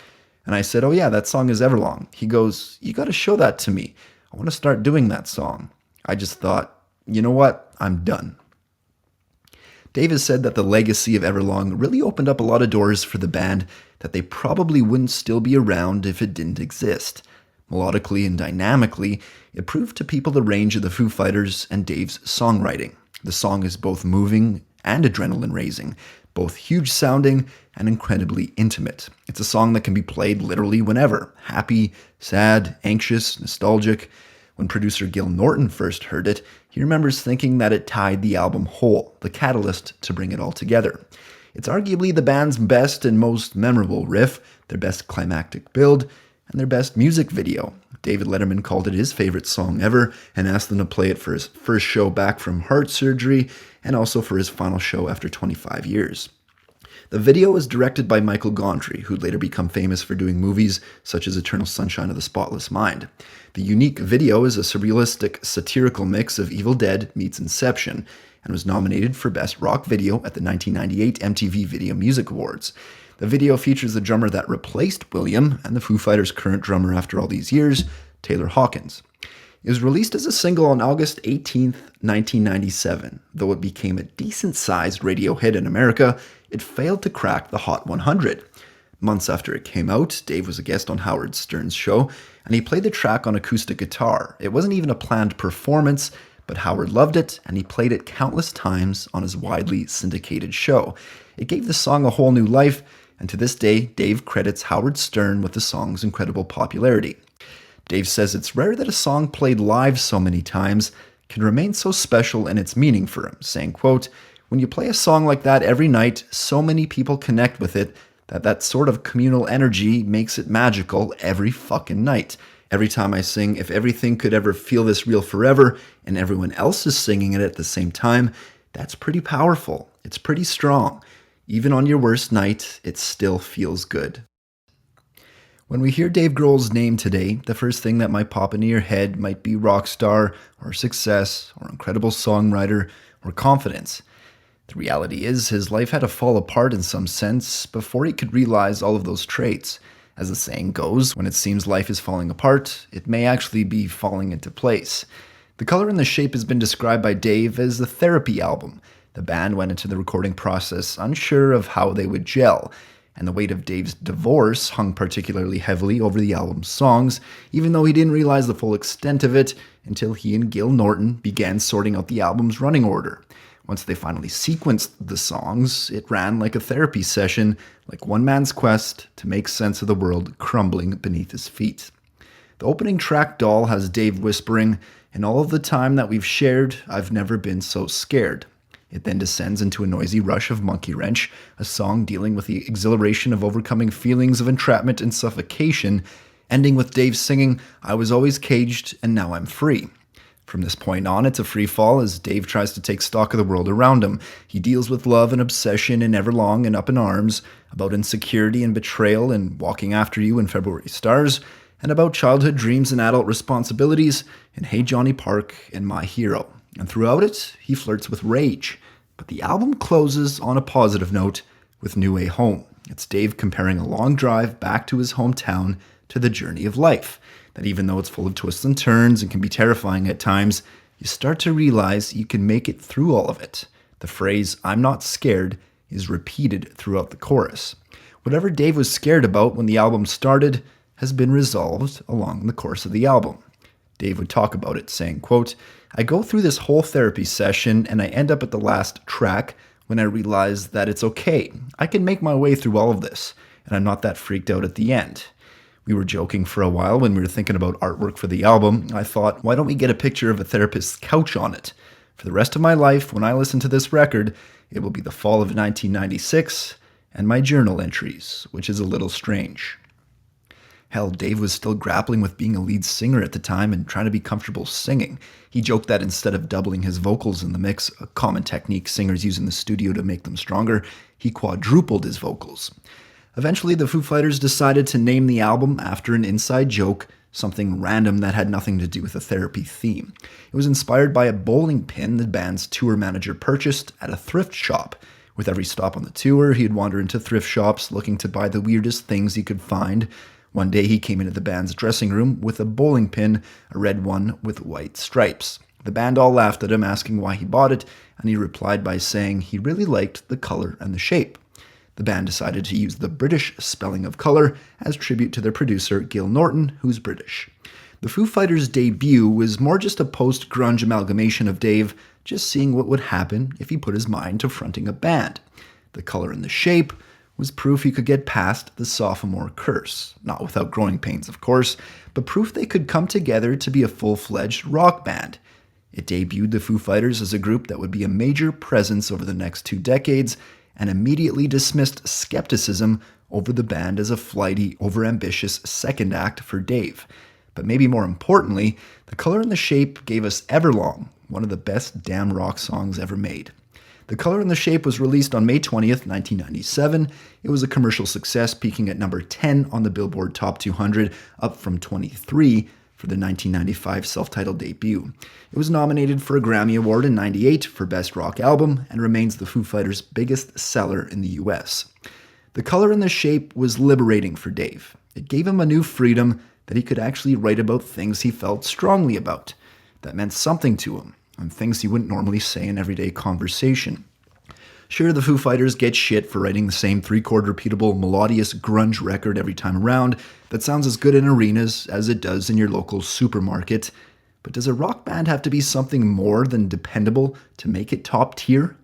And I said, "Oh yeah, that song is Everlong." He goes, "You gotta show that to me. I want to start doing that song." I just thought, you know what? I'm done. Dave has said that the legacy of Everlong really opened up a lot of doors for the band that they probably wouldn't still be around if it didn't exist. Melodically and dynamically, it proved to people the range of the Foo Fighters and Dave's songwriting. The song is both moving and adrenaline-raising, both huge-sounding and incredibly intimate. It's a song that can be played literally whenever, happy, sad, anxious, nostalgic. When producer Gil Norton first heard it, he remembers thinking that it tied the album whole, the catalyst to bring it all together. It's arguably the band's best and most memorable riff, their best climactic build, and their best music video. David Letterman called it his favorite song ever and asked them to play it for his first show back from heart surgery and also for his final show after 25 years. The video was directed by Michael Gondry, who'd later become famous for doing movies such as Eternal Sunshine of the Spotless Mind. The unique video is a surrealistic, satirical mix of Evil Dead meets Inception and was nominated for Best Rock Video at the 1998 MTV Video Music Awards. The video features the drummer that replaced William and the Foo Fighters' current drummer after all these years, Taylor Hawkins. It was released as a single on August 18, 1997. Though it became a decent-sized radio hit in America, it failed to crack the Hot 100. Months after it came out, Dave was a guest on Howard Stern's show, and he played the track on acoustic guitar. It wasn't even a planned performance, but Howard loved it, and he played it countless times on his widely syndicated show. It gave the song a whole new life, and to this day, Dave credits Howard Stern with the song's incredible popularity. Dave says it's rare that a song played live so many times can remain so special in its meaning for him, saying, quote, "When you play a song like that every night, so many people connect with it that sort of communal energy makes it magical every fucking night. Every time I sing, if everything could ever feel this real forever and everyone else is singing it at the same time, that's pretty powerful. It's pretty strong. Even on your worst night, it still feels good." When we hear Dave Grohl's name today, the first thing that might pop into your head might be rock star, or success, or incredible songwriter, or confidence. The reality is, his life had to fall apart in some sense before he could realize all of those traits. As the saying goes, when it seems life is falling apart, it may actually be falling into place. The Color and the Shape has been described by Dave as a therapy album. The band went into the recording process unsure of how they would gel, and the weight of Dave's divorce hung particularly heavily over the album's songs, even though he didn't realize the full extent of it until he and Gil Norton began sorting out the album's running order. Once they finally sequenced the songs, it ran like a therapy session, like one man's quest to make sense of the world crumbling beneath his feet. The opening track, Doll, has Dave whispering, "In all of the time that we've shared, I've never been so scared." It then descends into a noisy rush of Monkey Wrench, a song dealing with the exhilaration of overcoming feelings of entrapment and suffocation, ending with Dave singing, "I was always caged and now I'm free." From this point on, it's a free fall as Dave tries to take stock of the world around him. He deals with love and obsession in Everlong and Up in Arms, about insecurity and betrayal in Walking After You and February Stars, and about childhood dreams and adult responsibilities in Hey Johnny Park and My Hero. And throughout it, he flirts with rage. But the album closes on a positive note with New Way Home. It's Dave comparing a long drive back to his hometown to the journey of life. That even though it's full of twists and turns and can be terrifying at times, you start to realize you can make it through all of it. The phrase, "I'm not scared," is repeated throughout the chorus. Whatever Dave was scared about when the album started has been resolved along the course of the album. Dave would talk about it, saying, quote, "I go through this whole therapy session and I end up at the last track when I realize that it's okay. I can make my way through all of this, and I'm not that freaked out at the end." We were joking for a while when we were thinking about artwork for the album. I thought, why don't we get a picture of a therapist's couch on it? For the rest of my life, when I listen to this record, it will be the fall of 1996 and my journal entries, which is a little strange. Hell, Dave was still grappling with being a lead singer at the time and trying to be comfortable singing. He joked that instead of doubling his vocals in the mix, a common technique singers use in the studio to make them stronger, he quadrupled his vocals. Eventually, the Foo Fighters decided to name the album after an inside joke, something random that had nothing to do with the therapy theme. It was inspired by a bowling pin the band's tour manager purchased at a thrift shop. With every stop on the tour, he'd wander into thrift shops looking to buy the weirdest things he could find. One day, he came into the band's dressing room with a bowling pin, a red one with white stripes. The band all laughed at him, asking why he bought it, and he replied by saying he really liked the color and the shape. The band decided to use the British spelling of color as tribute to their producer, Gil Norton, who's British. The Foo Fighters' debut was more just a post-grunge amalgamation of Dave just seeing what would happen if he put his mind to fronting a band. The color and the shape was proof he could get past the sophomore curse. Not without growing pains, of course, but proof they could come together to be a full-fledged rock band. It debuted the Foo Fighters as a group that would be a major presence over the next 2 decades, and immediately dismissed skepticism over the band as a flighty, overambitious second act for Dave. But maybe more importantly, the color and the shape gave us Everlong, one of the best damn rock songs ever made. The Color and the Shape was released on May 20th, 1997. It was a commercial success, peaking at number 10 on the Billboard Top 200, up from 23 for the 1995 self-titled debut. It was nominated for a Grammy Award in '98 for Best Rock Album and remains the Foo Fighters' biggest seller in the US. The Color and the Shape was liberating for Dave. It gave him a new freedom that he could actually write about things he felt strongly about, that meant something to him, and things he wouldn't normally say in everyday conversation. Sure, the Foo Fighters get shit for writing the same 3-chord repeatable melodious grunge record every time around that sounds as good in arenas as it does in your local supermarket. But does a rock band have to be something more than dependable to make it top tier?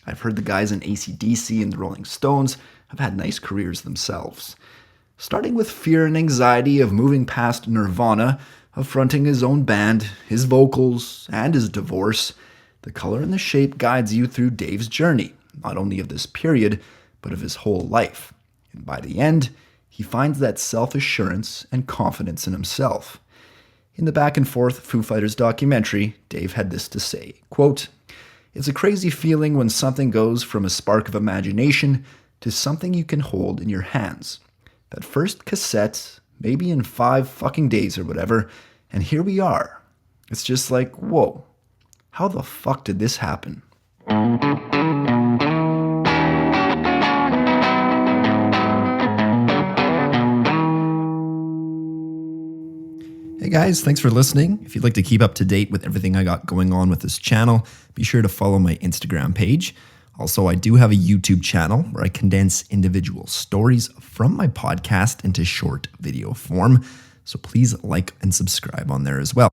I've heard the guys in AC/DC and the Rolling Stones have had nice careers themselves. Starting with fear and anxiety of moving past Nirvana, of fronting his own band, his vocals, and his divorce, The Color and the Shape guides you through Dave's journey, not only of this period, but of his whole life. And by the end, he finds that self-assurance and confidence in himself. In the Back and Forth Foo Fighters documentary, Dave had this to say, quote, "It's a crazy feeling when something goes from a spark of imagination to something you can hold in your hands. That first cassette, maybe in 5 fucking days or whatever, and here we are. It's just like, whoa, how the fuck did this happen?" Hey guys, thanks for listening. If you'd like to keep up to date with everything I got going on with this channel, be sure to follow my Instagram page. Also, I do have a YouTube channel where I condense individual stories from my podcast into short video form. So please like and subscribe on there as well.